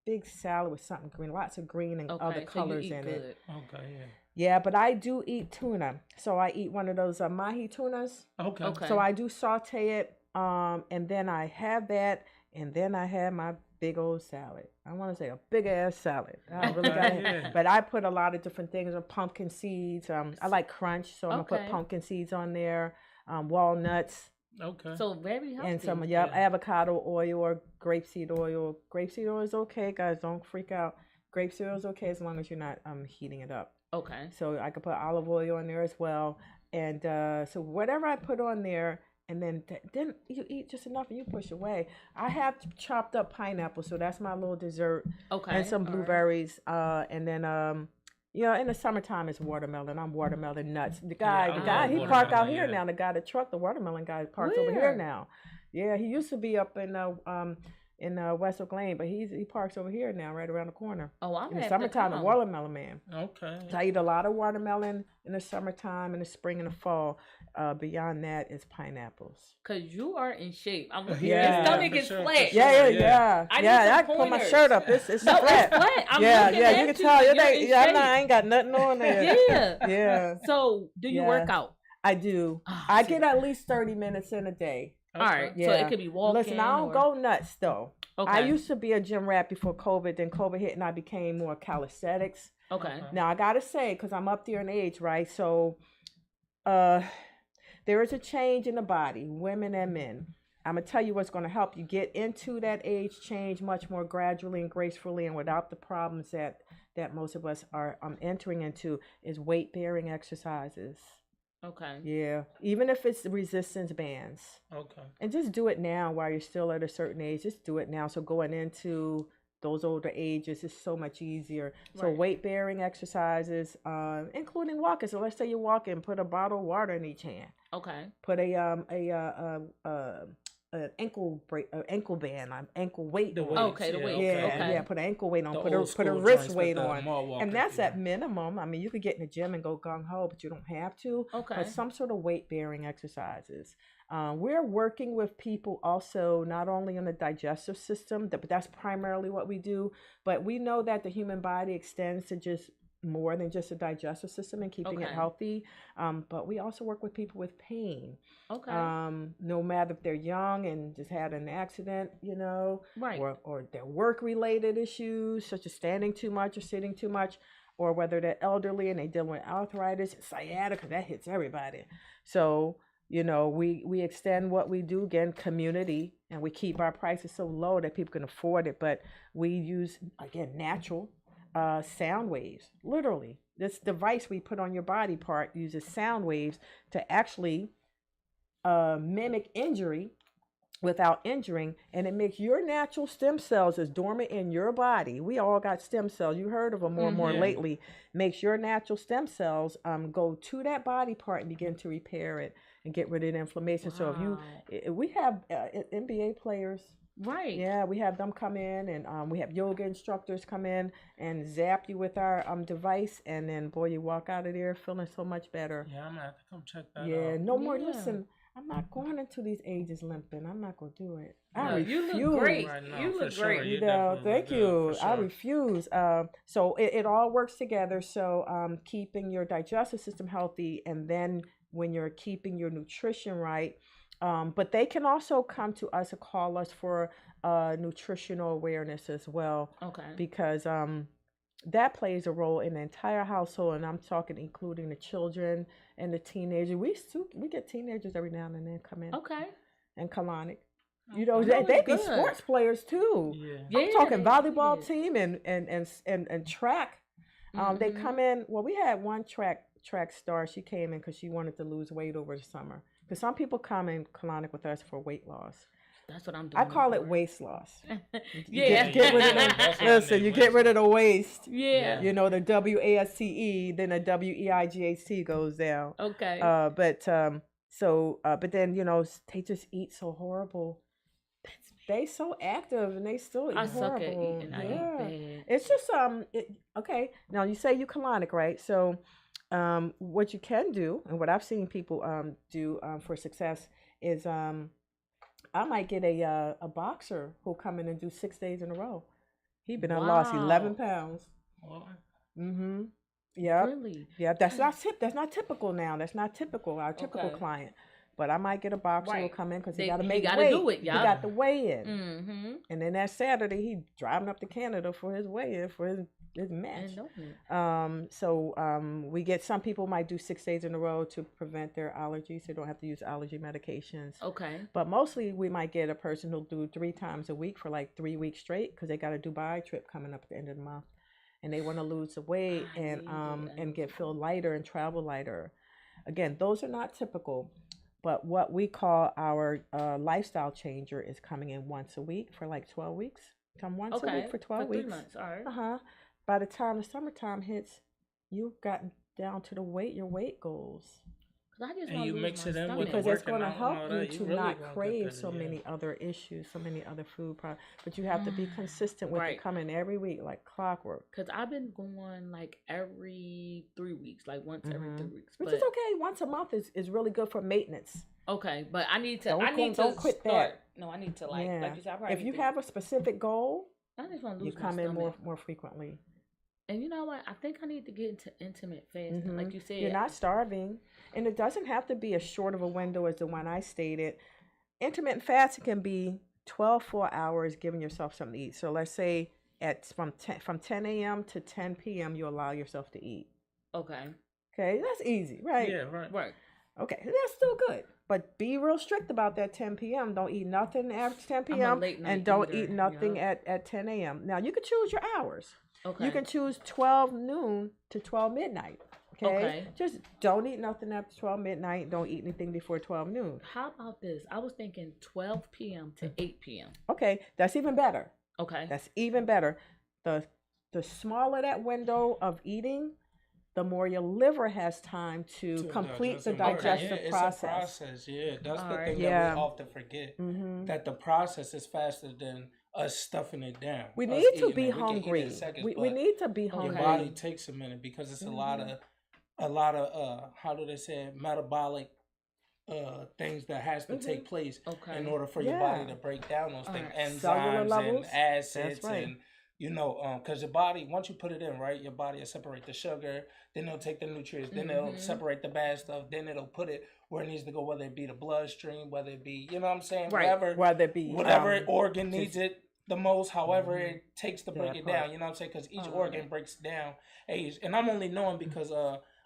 big salad with something green, lots of green and other Okay. So you colors eat in good. it. Okay. Yeah. Yeah, but I do eat tuna. So I eat one of those mahi tunas. Okay. Okay. So I do saute it, and then I have that, and then I have my big old salad. I want to say a big ass salad. I really Okay, got it. yeah. But I put a lot of different things on pumpkin seeds. I like crunch, so I'm gonna Okay. put pumpkin seeds on there, walnuts, Okay. So very healthy. and some Yeah. avocado oil or grapeseed oil. Grapeseed oil is okay, guys. Don't freak out. Grapeseed oil is okay as long as you're not heating it up. Okay. So I could put olive oil on there as well. And so whatever I put on there, and then you eat just enough and you push away. I have chopped up pineapple, so that's my little dessert, Okay. and some all right. blueberries. And then in the summertime it's watermelon. I'm watermelon nuts. The guy, Yeah, I the guy, love he parked out watermelon, here yeah. now. The guy that trucked the watermelon guy parks over here Where? now. Yeah, he used to be up in West Oak Lane, but he parks over here now, right around the corner. Oh, I'm In the have summertime, to the come. watermelon man. Okay. So I eat a lot of watermelon in the summertime, in the spring, and the fall. Beyond that is pineapples. Cause you are in shape. I'm looking. Yeah, Your stomach for is sure, for flat. sure. Yeah. I need some I can put my pointers. shirt up. It's No, flat. it's flat. I'm Yeah, looking yeah. at You can tell. You're I in ain't got nothing on there. shape. Yeah. Yeah, So, do you Yeah. work out? I do. Ah, I see get that. at least 30 minutes in a day. All right. So Yeah. it could be walking. Listen, I don't or... go nuts though. Okay. I used to be a gym rat before COVID. Then COVID hit, and I became more calisthenics. Okay. Now I gotta say, because I'm up there in age, right? So, there is a change in the body, women and men. I'm gonna tell you what's gonna help you get into that age change much more gradually and gracefully, and without the problems that most of us are entering into, is weight bearing exercises. Okay. Yeah, even if it's resistance bands, Okay. and just do it now while you're still at a certain age. Just do it now. So going into those older ages is so much easier. So Right. weight bearing exercises, including walking. So let's say you're walking, put a bottle of water in each hand. Okay. Put an ankle band, ankle weight. The on. weights, Okay, the weights, Yeah, okay. yeah. Put an ankle weight on. The Put old a school wrist joints weight with the on. mall walkers, And that's yeah. at minimum. I mean, you could get in the gym and go gung ho, but you don't have to. Okay. But some sort of weight bearing exercises. We're working with people also not only on the digestive system, but that's primarily what we do. But we know that the human body extends to just more than just the digestive system and keeping it Okay. healthy. But we also work with people with pain. Okay. No matter if they're young and just had an accident, Right. or their work related issues such as standing too much or sitting too much, or whether they're elderly and they're dealing with arthritis, sciatica, that hits everybody. So, we extend what we do, again, community, and we keep our prices so low that people can afford it. But we use, again, natural sound waves. Literally, this device we put on your body part uses sound waves to actually mimic injury without injuring, and it makes your natural stem cells as dormant in your body. We all got stem cells. You heard of them more and more Mhm. lately. Makes your natural stem cells go to that body part and begin to repair it and get rid of the inflammation. So we have NBA players. Right. Yeah, we have them come in, and we have yoga instructors come in and zap you with our device, and then boy, you walk out of there feeling so much better. Yeah, I'm gonna have to come check that Yeah, out. no more. Yeah. Listen, I'm not going into these ages limping. I'm not gonna do it. I No, refuse. you look great. Right now, You for look sure. great. You You know, definitely thank look you. good, for I sure. refuse. So it all works together. So keeping your digestive system healthy, and then when you're keeping your nutrition right, but they can also come to us and call us for nutritional awareness as well, Okay. because that plays a role in the entire household, and I'm talking including the children and the teenagers. We get teenagers every now and then come in Okay. and colonic. I You know, know they it's be good. sports players too. Yeah. I'm talking they volleyball is. team and track. They Mhm. come in. Well, we had one track star. She came in because she wanted to lose weight over the summer. Because some people come in colonic with us for weight loss. That's what I'm doing. I call it for. waist loss. Yeah. Get rid of That's the what I listen. need, You get rid of the waist. Yeah. You know, the WASCE, then the WEIGHT goes down. Okay. But then, you know, they just eat so horrible. They so active and they still eat I horrible. suck at eating. I eat bad. It's just okay. Now you say you colonic, right? So what you can do and what I've seen people do for success is I might get a boxer who'll come in and do 6 days in a row. He been lost 11 Wow. pounds. Well, Mm-hmm. Yeah. Really? Yeah, that's not typical now. That's not typical, our typical Okay. client. But I might get a boxer who'll Right. come in because he They- got to he make gotta weight. do it, He yup. got the weigh in. Mm-hmm. And then that Saturday, he driving up to Canada for his weigh-in for his match. We get some people might do 6 days in a row to prevent their allergies. They don't have to use allergy medications. Okay. But mostly we might get a person who'll do 3 times a week for like 3 weeks straight because they got a Dubai trip coming up at the end of the month, and they want to lose the weight and get feel lighter and travel lighter. Again, those are not typical. But what we call our lifestyle changer is coming in once a week for like 12 weeks. Come once a week for 12 3 weeks. months. All right. Uh-huh. By the time the summertime hits, you've gotten down to your weight goals. 'Cause I just And wanna you lose mix my it in stomach. with Because the it's going to working out and help all you that, you to really not gonna get crave better, so yeah. many other issues, so many other food products. But you have to be consistent with Right. it coming every week like clockwork. Cause I've been going like every 3 weeks, like once every 3 weeks. Which But is okay. Once a month is really good for maintenance. okay, but I need to. Don't quit that. start. No, I need to like Yeah. you said. I probably If you need to- have a specific goal, I just want to you lose come my in stomach. more frequently. And you know what? I think I need to get into intimate fasting, Mhm. like you said. You're not starving. And it doesn't have to be as short of a window as the one I stated. Intermittent fasting can be 12 full hours giving yourself something to eat. So let's say from 10 a.m. to 10 p.m. you allow yourself to eat. Okay. Okay, that's easy, right? Yeah, right. Right. Okay, that's still good. But be real strict about that 10 p.m. Don't eat nothing after 10 I'm a p.m. late night and don't eater, eat nothing yup. at 10 a.m. Now, you can choose your hours. Okay. You can choose 12 noon to 12 midnight. Okay? Okay. Just don't eat nothing after 12 midnight. Don't eat anything before 12 noon. How about this? I was thinking 12 p.m. to 8 p.m. Okay, that's even better. Okay. That's even better. The smaller that window of eating, the more your liver has time to complete the digestive It's process. a process, yeah. That's the Alright. thing Yeah. that we often forget. Mhm. That the process is faster than us stuffing it down. We us need to eating be it. We can eat it in hungry. seconds, We but need to be your hungry. body takes a minute because it's a lot of how do they say it? Metabolic things that has to take place Okay. in order for your body to break down those things, Alright. Cellular enzymes levels. and acids That's right. and because your body, once you put it in, right, your body will separate the sugar, then it'll take the nutrients, then it'll separate the bad stuff, then it'll put it where it needs to go, whether it be the bloodstream, whether it be, you know what I'm saying, Right. Whether it be whatever organ needs it the most, however it takes to break That it part. down, you know what I'm saying, because each organ breaks down age, and I'm only knowing because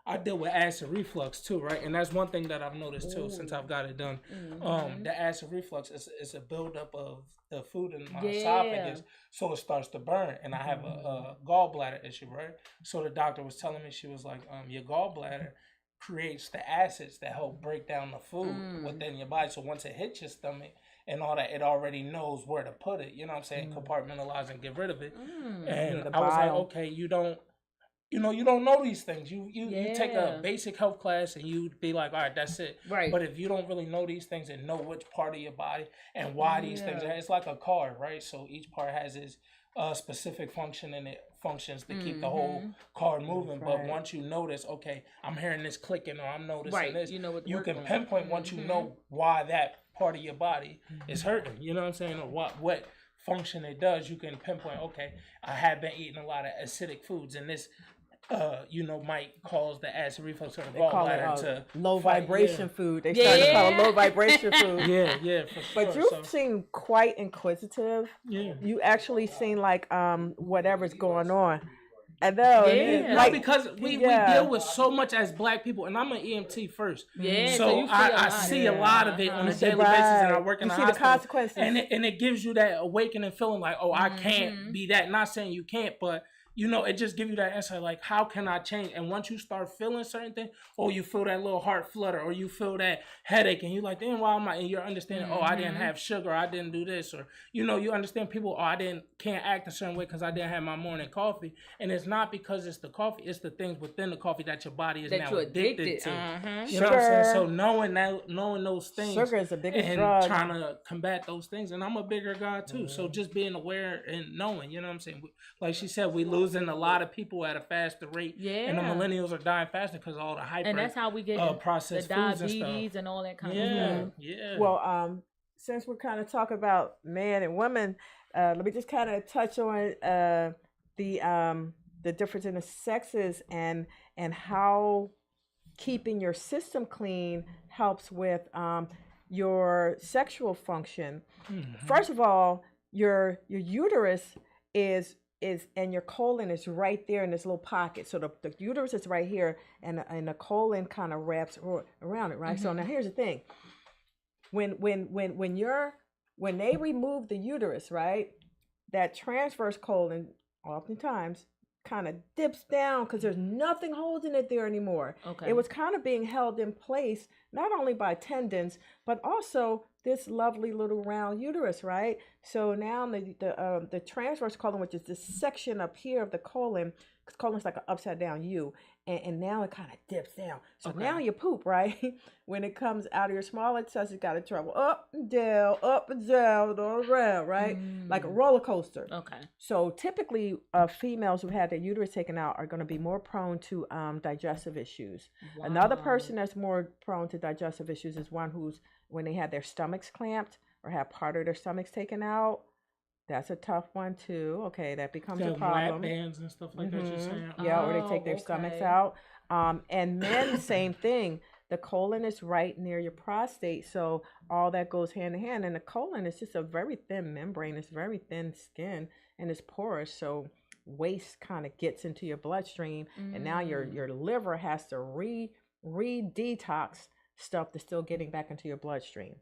I deal with acid reflux too, right? And that's one thing that I've noticed too since I've got it done. The acid reflux is a buildup of the food in my esophagus, so it starts to burn, and I have a gallbladder issue, right? So the doctor was telling me, she was like, your gallbladder creates the acids that help break down the food within your body. So once it hits your stomach and all that, it already knows where to put it. You know what I'm saying? Compartmentalize and get rid of it. And the I was like, bile. okay, you don't know these things. You take a Yeah. basic health class and you be like, all right, that's it. Right. But if you don't really know these things and know which part of your body and why these things, Yeah. it's like a car, right? So each part has its specific function, and it functions to keep the whole car moving. But right. once you notice, okay, I'm hearing this clicking, or I'm noticing Right, this, you know what to you work can on. pinpoint once you know why that part of your body is hurting. You know what I'm saying? Or what function it does. You can pinpoint, okay, I have been eating a lot of acidic foods, and this might cause the acid reflux or the They call it gallbladder to low fight. vibration food. They started to call it low vibration food. Yeah, for sure. But you seem quite inquisitive. yeah. You actually seem like whatever's going on. I know. Yeah. No, because we yeah. deal with so much as Black people, and I'm an EMT first. Yeah, So you see a I lot. see a lot of it on a You say, daily basis, and I right. work in You a see the hospital. consequences. And it gives you that awakening feeling like, oh, I Mm-hmm. can't be that. Not saying you can't, but you know, it just gives you that insight, like, how can I change? And once you start feeling certain things, or you feel that little heart flutter, or you feel that headache, and you're like, damn, why am I? And you're understanding, oh, I didn't have sugar, I didn't do this, or you know, you understand people, oh, can't act a certain way because I didn't have my morning coffee, and it's not because it's the coffee, it's the things within the coffee that your body is That now you're addicted to. Mm-hmm. You know what I'm saying? Sugar. So knowing those things, Sugar is the biggest and drug. trying to combat those things, and I'm a bigger guy too. So just being aware and knowing, you know what I'm saying? Like she said, we losing a lot of people at a faster rate, and the Yeah. millennials are dying faster because of all the hyper And that's how we get the processed foods and diabetes stuff. and all that kind Yeah, of stuff. yeah. Well, since we're kind of talking about men and women, let me just kind of touch on the difference in the sexes and how keeping your system clean helps with your sexual function. First of all, your uterus is and your colon is right there in this little pocket. So the uterus is right here, and the colon kind of wraps around it, right? So now here's the thing: when they remove the uterus, right, that transverse colon oftentimes kind of dips down because there's nothing holding it there anymore. Okay. It was kind of being held in place not only by tendons but also this lovely little round uterus, right? So now the transverse colon, which is this section up here of the colon, because colon's like an upside down U, and now it kind of dips down. So now you poop, right? When it comes out of your small intestine, it's got to travel up and down, all around, right? Like a roller coaster. Okay. So typically, females who had their uterus taken out are going to be more prone to digestive issues. Wow. Another person that's more prone to digestive issues is one who's, when they had their stomachs clamped or have part of their stomachs taken out. That's a tough one too. Okay, that becomes a problem. Lap bands and stuff like that. You're saying, Yeah, or they take their stomachs out. And men, same thing. The colon is right near your prostate, so all that goes hand in hand. And the colon is just a very thin membrane. It's very thin skin, and it's porous. So waste kind of gets into your bloodstream, and now your liver has to re-detox stuff that's still getting back into your bloodstream.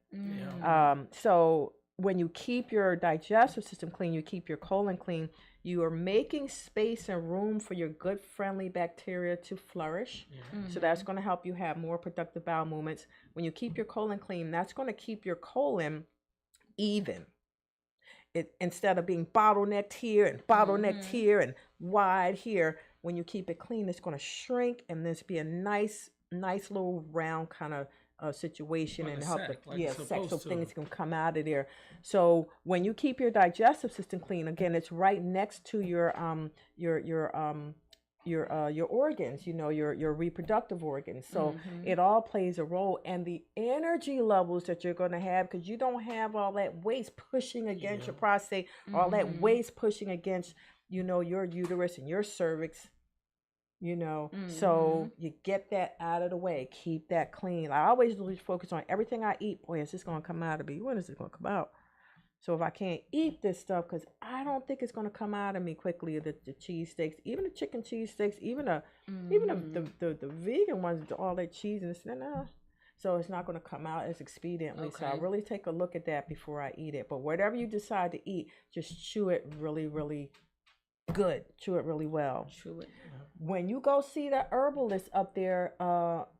So when you keep your digestive system clean, you keep your colon clean, you are making space and room for your good, friendly bacteria to flourish. So that's going to help you have more productive bowel movements. When you keep your colon clean, that's going to keep your colon even. Instead of being bottlenecked here and bottlenecked here and wide here, when you keep it clean, it's going to shrink and this be a nice little round kind of situation, like and help sac, so things can come out of there. So when you keep your digestive system clean, again, it's right next to your organs, you know, your reproductive organs. So it all plays a role, and the energy levels that you're going to have, because you don't have all that waste pushing against your prostate, all that waste pushing against, you know, your uterus and your cervix. You know, so you get that out of the way, keep that clean. I always focus on everything I eat. Boy, is this going to come out of me? When is it going to come out? So if I can't eat this stuff, because I don't think it's going to come out of me quickly, the cheese steaks, even the chicken cheese steaks, even the vegan ones, all that cheese and this, so it's not going to come out as expediently. So I really take a look at that before I eat it. But whatever you decide to eat, just chew it really, really good. Chew it really well. Chew it. When you go see the herbalist up there,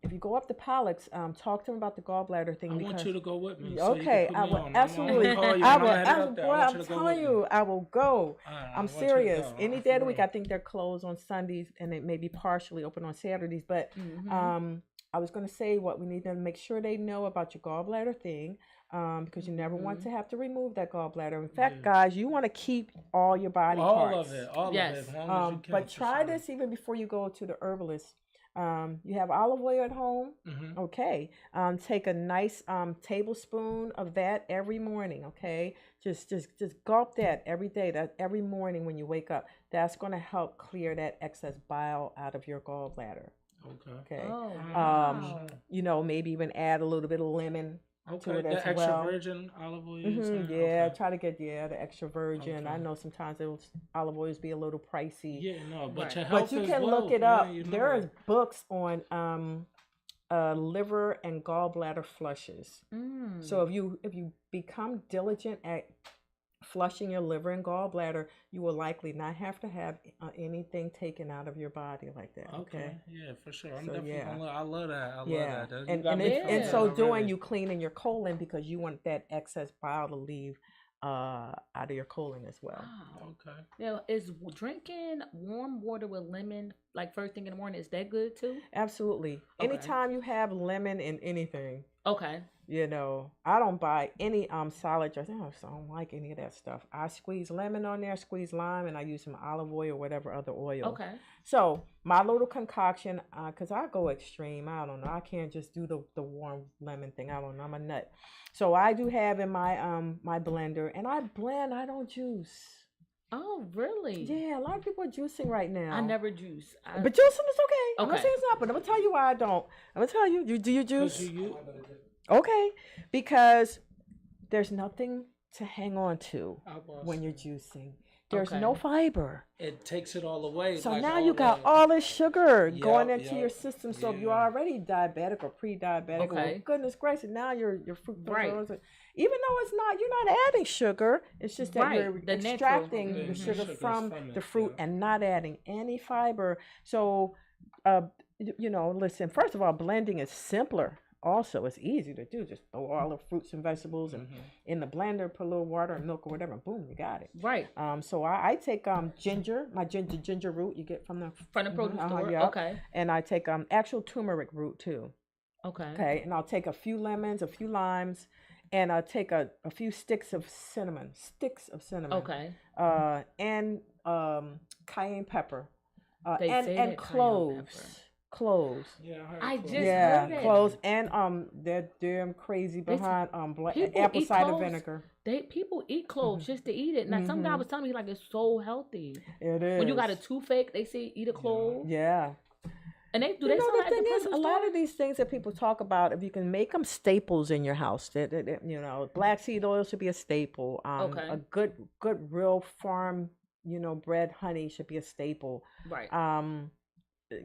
if you go up to Pollock's, talk to him about the gallbladder thing. I want you to go with me. Okay, I will absolutely. I'm telling you, I will go. I'm serious. Any day of the week, I think they're closed on Sundays, and it may be partially open on Saturdays. But I was going to say what we need to make sure they know about your gallbladder thing. Because you never want to have to remove that gallbladder. In fact, guys, you want to keep all your body parts. All of it. But try this even before you go to the herbalist. You have olive oil at home. Okay. Take a nice tablespoon of that every morning. Okay. Just gulp that every day. That every morning when you wake up. That's going to help clear that excess bile out of your gallbladder. Okay. Oh, wow. You know, maybe even add a little bit of lemon. Okay, it as the extra well. virgin olive oil. You saying? Yeah, Okay. try to get the extra virgin. I Okay. know sometimes olive oils be a little pricey, Yeah, no, but Right. your but health you as can look well, it man. up. You There know. is books on liver and gallbladder flushes. So if you become diligent at flushing your liver and gallbladder, you will likely not have to have anything taken out of your body like that. Okay. Yeah, for sure. I'm So definitely yeah. gonna. I love that. I love Yeah, that. You got and me if in Yeah. so thinking doing, already. you cleaning your colon because you want that excess bile to leave out of your colon as well. Wow. Okay. Now, is drinking warm water with lemon like first thing in the morning? Is that good too? Absolutely. Okay. Anytime you have lemon in anything, Okay. I don't buy any salad dressing. I don't like any of that stuff. I squeeze lemon on there, squeeze lime, and I use some olive oil or whatever other oil. Okay. So my little concoction, cause I go extreme. I don't know. I can't just do the warm lemon thing. I don't know. I'm a nut. So I do have in my my blender, and I blend. I don't juice. Oh, really? Yeah, a lot of people are juicing right now. I never juice. But juicing is okay. I'm not Okay. saying it's not, but I'm gonna tell you why I don't. I'm gonna tell you. Do you 'Cause juice? you Okay, because there's nothing to hang on to I was- when you're juicing. There's Okay. no fiber. it takes it all away. So like, now you got that- all this sugar Yep, going into yep, your system. So if you're yeah. already diabetic or pre-diabetic, Okay. well, goodness gracious, now your fructose Right. levels are- even though it's not, you're not adding sugar. It's just that Right, you're the natural. extracting Yeah, the mhm. sugar Sugars from from the it, fruit yeah. and not adding any fiber. So, listen. First of all, blending is simpler. Also, it's easy to do. Just throw all the fruits and vegetables and in the blender, put a little water and milk or whatever, and boom, you got it. Right. So I take ginger, my ginger root you get from the From the produce store. yeah. Okay. and I take actual turmeric root too. Okay. Okay, and I'll take a few lemons, a few limes, and I'll take a few sticks of cinnamon. Okay. And cayenne pepper, They and say and that cayenne cloves. pepper. Cloves. Yeah, I heard I close. just Yeah, heard it. cloves, and they're damn crazy It's- behind people apple eat cider cloves. vinegar. People eat cloves just to eat it. Now some guy was telling me like it's so healthy. It is. When you got a toothache, they say eat a clove. yeah. And they do. You They know, sell the it at the thing is, produce a lot store? of these things that people talk about, if you can make them staples in your house, black seed oil should be a staple. Okay. A good real farm, bred honey should be a staple. Right.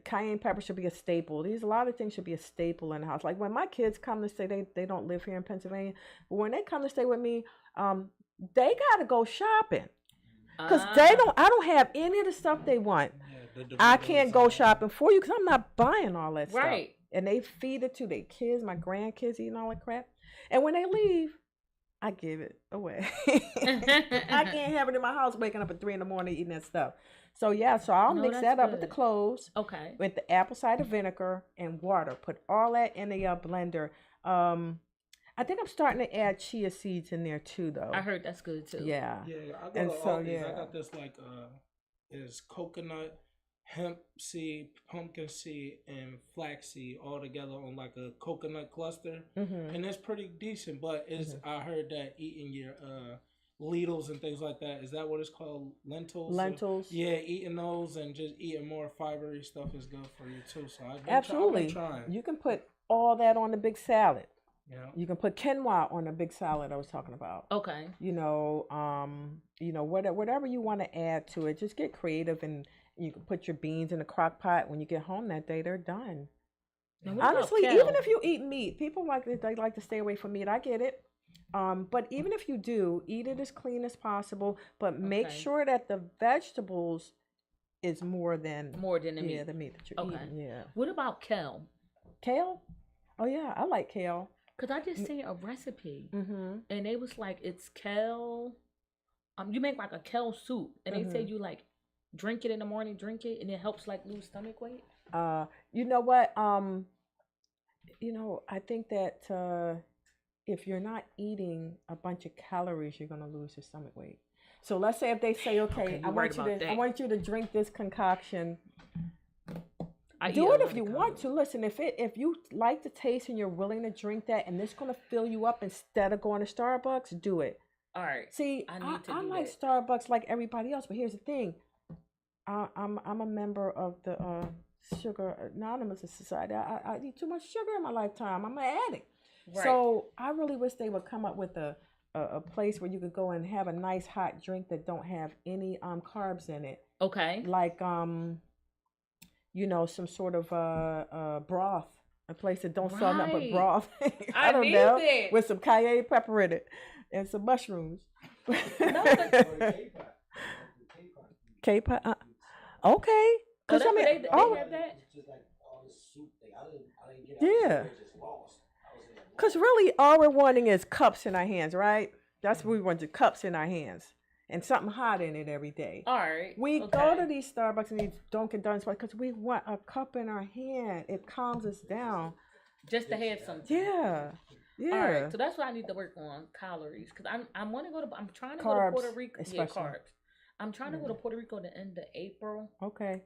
Cayenne pepper should be a staple. A lot of things should be a staple in the house. Like when my kids come to stay, they don't live here in Pennsylvania, but when they come to stay with me, they gotta go shopping because I don't have any of the stuff they want. Yeah, I can't go shopping for you because I'm not buying all that stuff. Right. And they feed it to their kids, my grandkids eating all that crap. And when they leave, I give it away. I can't have it in my house waking up at 3 a.m. eating that stuff. So yeah, I'll No, mix that's that up with the good. cloves, Okay. with the apple cider vinegar and water. Put all that in the blender. I think I'm starting to add chia seeds in there too, though. I heard that's good too. Yeah. Yeah, I got And all so, these. I yeah. got this is coconut, hemp seed, pumpkin seed, and flax seed all together on like a coconut cluster, Mm-hmm. and it's pretty decent. But I heard that eating your lentils and things like that, is that what it's called? Lentils. Lentils. Yeah, eating those and just eating more fibery stuff is good for you too. So I've been Absolutely. trying. You can put all that on the big salad. Yeah. You can put quinoa on the big salad I was talking about. Okay. Whatever you want to add to it, just get creative, and you can put your beans in the crock pot. When you get home that day, they're done. Now, what about Honestly, kale? even if you eat meat, people they like to stay away from meat. I get it. But even if you do, eat it as clean as possible, but make Okay. sure that the vegetables is more than the the meat. meat that you're Okay. eating. Yeah. What about kale? Kale? Oh yeah, I like kale. Cause I just seen a recipe Mm-hmm. and they was like it's kale. You make like a kale soup, and they say you like drink it in the morning, drink it, and it helps like lose stomach weight. You know what? I think that if you're not eating a bunch of calories, you're gonna lose your stomach weight. So let's say if they say, okay, you're right about I that. want you to drink this concoction. I eat Do a it lot if you of want carbs. to. Listen, if you like the taste and you're willing to drink that, and it's gonna fill you up instead of going to Starbucks, do it. All right. See, I need to I do like that. Starbucks like everybody else, but here's the thing. I'm a member of the Sugar Anonymous Society. I eat too much sugar in my lifetime. I'm an addict. Right. So I really wish they would come up with a place where you could go and have a nice hot drink that don't have any carbs in it, Okay. like some sort of broth, a place that don't sell nothing but Right. broth. I don't need know, that. with some cayenne pepper in it and some mushrooms. K-pop. Okay. Oh, Cause that's I mean, what they have that. yeah. Cause really, all we're wanting is cups in our hands, right? That's what we want: the cups in our hands and something hot in it every day. All right. We okay. go to these Starbucks and these Dunkin' Donuts because we want a cup in our hand. It calms us down. Just to have some. Yeah. Yeah. All right. So that's what I need to work on, calories, because I'm want to go to. I'm trying to Carbs, go to Puerto Rico. Yeah, especially. carbs. I'm trying to go to Puerto Rico the end of April. Okay.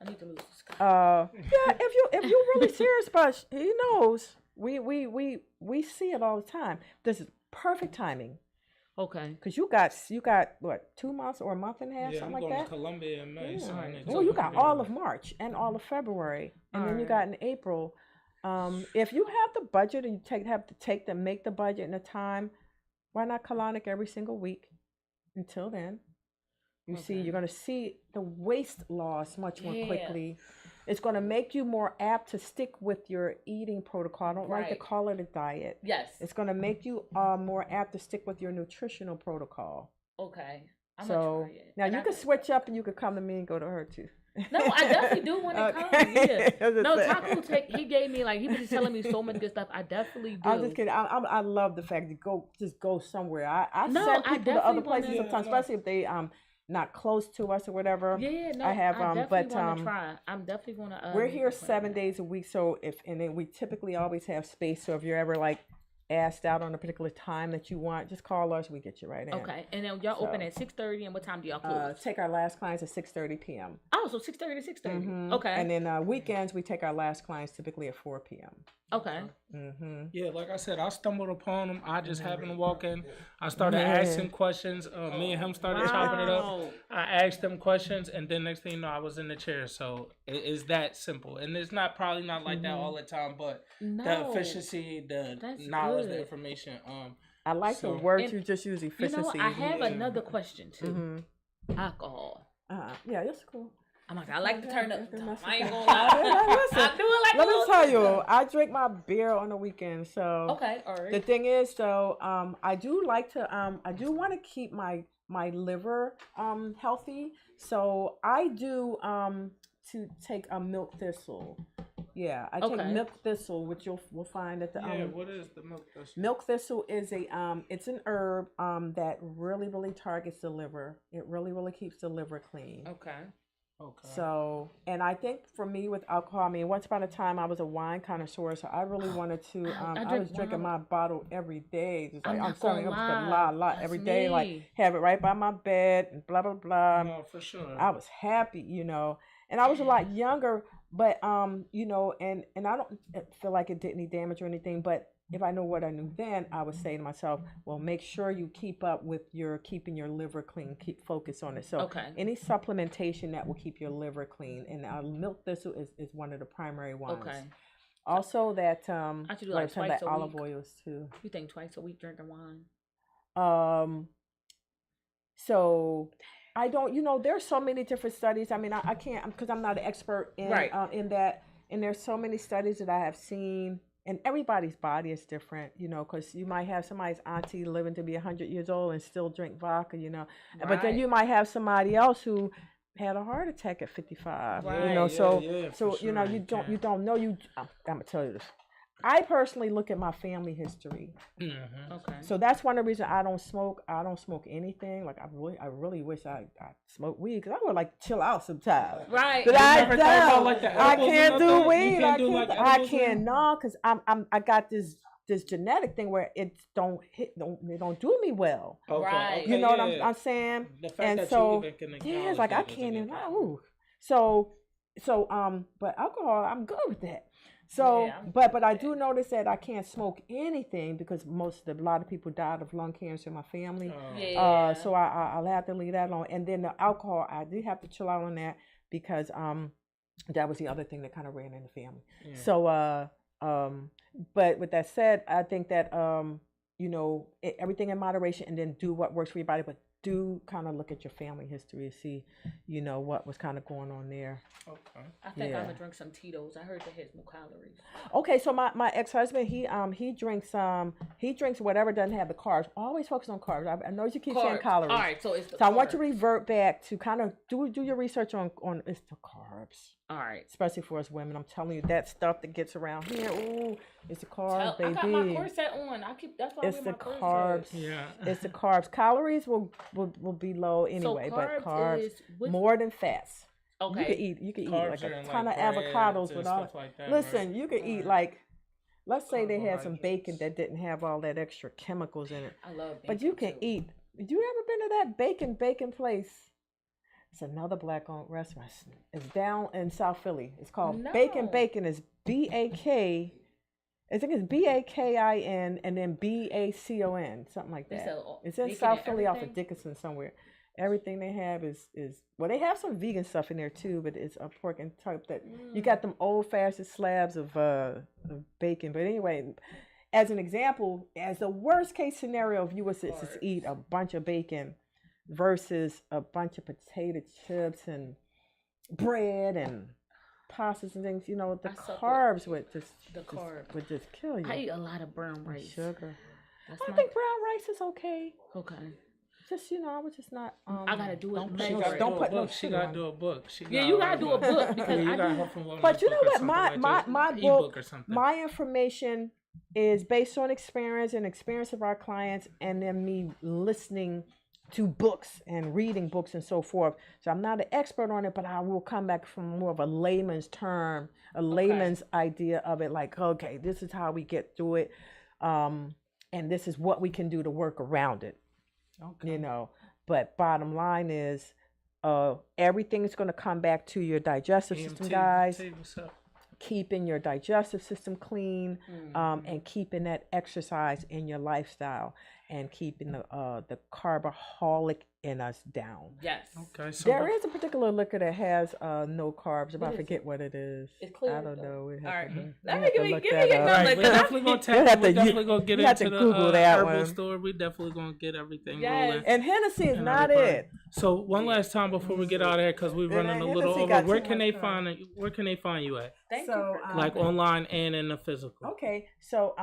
I need to lose this. Yeah. If you're really serious about it, he knows. We see it all the time. This is perfect timing. Okay. Cause you got what, 2 months or a month and a half, Yeah, something I'm like going that. to Colombia in May. Yeah. So I need to Well, you go got there. all of March and all of February, and then you Alright. got in April. If you have the budget and you make the budget and the time, why not colonic every single week? Until then, you're gonna see the waste loss much more Yeah. quickly. It's gonna make you more apt to stick with your eating protocol. I don't like to Right. call it a diet. Yes. It's gonna make you more apt to stick with your nutritional protocol. Okay. I'm So gonna try it. now And you I can switch up and you could come to me and go to her too. No, I definitely do want to come. Yeah. I was just No, saying. Taco he gave me he was just telling me so much good stuff. I definitely do. I'm just kidding. I love the fact that go somewhere. I No, send I people to other definitely places wanna- sometimes, especially if they not close to us or whatever. Yeah, no, I have, definitely but, want to try. I'm definitely gonna. We're here 7 days a week, so and then we typically always have space. So if you're ever asked out on a particular time that you want, just call us. We get you right in. Okay, and then y'all open at 6:30, and what time do y'all close? Take our last clients at 6:30 p.m. Oh, so 6:30 to 6:30. Mhm. Okay. And then weekends we take our last clients typically at 4 p.m. Okay. Mm-hmm. Yeah, like I said, I stumbled upon him. I just happened to walk in. I started Yeah. asking questions. Me and him started chopping it up. Wow. I asked them questions, and then next thing you know, I was in the chair. So it's that simple. And it's probably not like that all the time, but No. the efficiency, the That's knowledge, the good. information. I like So- the word And you just use, You know, efficiency. I have Yeah. another question too. Mm-hmm. Alcohol. Yeah, that's cool. I'm like, I like to turn up. Okay, that's I ain't okay. gonna lie. Listen, I do it like Let a me little tell you, sister. I drink my beer on the weekend. So Okay, all right. the thing is, though, I do like to, I do want to keep my liver healthy. So I do to take a milk thistle. Yeah, I take Okay. milk thistle, which we'll find at the Yeah, what is the milk thistle? milk thistle is it's an herb that really targets the liver. It really keeps the liver clean. Okay. Okay. So, and I think for me with alcohol, I mean, once upon a time I was a wine connoisseur, so I really wanted to. I drink was drinking wine. my bottle every day. Just I'm like, I'm not sorry, gonna I'm lie. a lot every That's day. Like me. have it right by my bed and blah blah blah. No, for sure. I was happy, and I was a lot younger, but and I don't feel like it did any damage or anything, but. If I know what I knew then, I would say to myself, well, make sure you keep up with keeping your liver clean, keep focus on it. So Okay. any supplementation that will keep your liver clean, and milk thistle is one of the primary ones. Okay. Also that I should do like twice a olive week. oils too. You think twice a week drinking wine? So I don't, there's so many different studies. I mean, I can't, because I'm not an expert in Right. In that, and there's so many studies that I have seen. And everybody's body is different, because you might have somebody's auntie living to be 100 years old and still drink vodka, But then Right. you might have somebody else who had a heart attack at 55, Right. So Yeah, so for you know sure, you you don't can. you don't know you. I'm gonna tell you this. I personally look at my family history, Okay. so that's one of the reasons I don't smoke. I don't smoke anything. Like I really wish I smoked weed because I would like to chill out sometimes. Right. But I never thought about, don't. like, the I edibles can't and do nothing? You weed. can't do, like, I edibles can't. and- No, because I got this genetic thing where it they don't do me well. Okay, Right. okay, You know what yeah. I'm saying? The fact And that so, you even can yeah, acknowledge it's like I that is a can't good even. thing. Ooh. But alcohol, I'm good with that. So, Yeah, I'm but I do notice that I can't smoke anything because a lot of people died of lung cancer in my family. Yeah. So I'll have to leave that alone. And then the alcohol, I did have to chill out on that because that was the other thing that kind of ran in the family. Yeah. So But with that said, I think that everything in moderation, and then do what works for your body. But do kind of look at your family history and see, what was kind of going on there. Okay. I think Yeah. I'm gonna drink some Tito's. I heard that has more calories. Okay, so my ex-husband, he drinks whatever doesn't have the carbs. Always focus on carbs. I know you keep saying Carbs. calories. All right, so it's the So I want you to carbs. revert back to kind of do your research on it's the carbs, All right. especially for us women. I'm telling you, that stuff that gets around here, ooh, it's the carbs, I baby. got my corset on. That's why I It's wear the my corset. carbs. Yeah. It's the carbs. Calories will be low anyway, so but carbs is which, more than fats. okay. You can eat Carbs like are a in, ton like, of breads avocados and with all. stuff like that, Listen, right? you can eat Alright. like, let's say they had some bacon Carbohydrates. that didn't have all that extra chemicals in it, I love but you bacon, can too. eat. You ever been to that bacon place? It's another black-owned restaurant. It's down in South Philly. It's called Bacon No. Bacon. It's BAK. I think it's BAKIN and then BACON, something like They that. sell It's in bacon South and Philly off of everything? Dickinson somewhere. Everything they have is well, they have some vegan stuff in there too, but it's a pork and type that you got them old-fashioned slabs of bacon. But anyway, as an example, as the worst case scenario, if you was to just eat a bunch of bacon versus a bunch of potato chips and bread and pastas and things, the I suck with carbs would just the carbs. would just kill you. I eat a lot of brown rice. Sugar. That's I my think brown rice is okay. okay. Just I was just not. I gotta do it. Don't put She no, gotta don't do a put no book. She sugar gotta on do it. a book. Yeah, you gotta do a book Yeah, because you I got do. Health and Wellness But you know book or what? something My like my that. my Ebook book, or something. my information is based on experience and experience of our clients, and then me listening to books and reading books and so forth. So I'm not an expert on it, but I will come back from more of a layman's term, a layman's idea of it. Like, okay, this is how we get through it, and this is what we can do to work around it. Okay. But bottom line is, everything is going to come back to your digestive system, EMT, guys. what's up? Keeping your digestive system clean, and keeping that exercise in your lifestyle, and keeping the carboholic in us down. Yes. Okay, so There is a particular liquor that has no carbs, but What I is forget what it is. It's clear, I don't though. know. We'd have All right. to, Let we'd me have to give me look give me that your up. number. Right, we're 'cause I- definitely gonna You have we're to- definitely gonna get you have into to the Google that herbal one. store. We definitely gonna get everything Yes. rolling. And Hennessy is And not everybody. it. So one last time before we get out of here, because we're running a little Hennessy over. got Where too can they much find time. it? Where can they find you at? Thank So, you. For, Like online and in the physical. Okay, so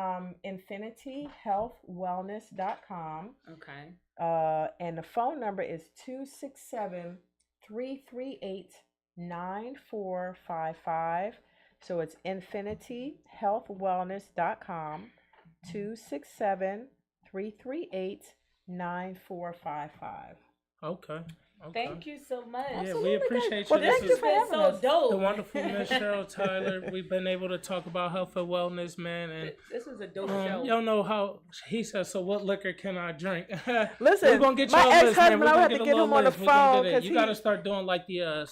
infinityhealthwellness.com. okay. And the phone number is 267-338-9455. So it's infinityhealthwellness.com, 267-338-9455. Okay. Thank you so much. Yeah, Absolutely, we guys. appreciate Well, you. thank This you is for It's having so us. dope. the wonderful Miss Cheryl Tyler. We've been able to talk about health and wellness, man, and This is a dope show. y'all know how he says. So, what liquor can I drink? Listen, we're gonna get my y'all a list, man. ex-husband, We're I would gonna have get to a get little him on the list. We're gonna phone get it. because You got to start doing like the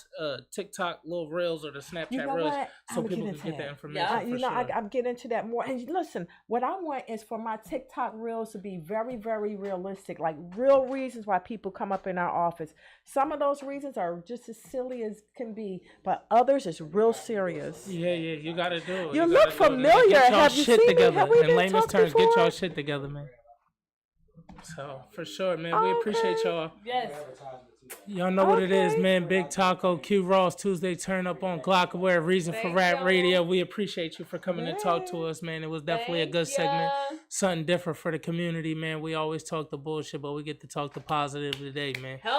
TikTok little reels or the Snapchat You know reels, what? so I'ma get people can into get the that. information. Yeah. For sure. I'm getting into that more. And listen, what I want is for my TikTok reels to be very, very realistic, like real reasons why people come up in our office. Some of those reasons are just as silly as can be, but others is real serious. Yeah, you gotta do it. You gotta look do it. familiar. Get y'all Have you shit seen me? together. Have we In been layman's talked terms, get before? y'all shit together, man. So for sure, man, we appreciate Okay. y'all. Yes. Y'all know what it is, Okay. man. Big Taco, Q Ross, Tuesday turn up on Glockaware, Reason for Thank Rap y'all. Radio. We appreciate you for coming to talk to us, man. It was definitely a good segment. Something different for the community, man. We always talk the bullshit, but we get to talk the positive today, man. Help.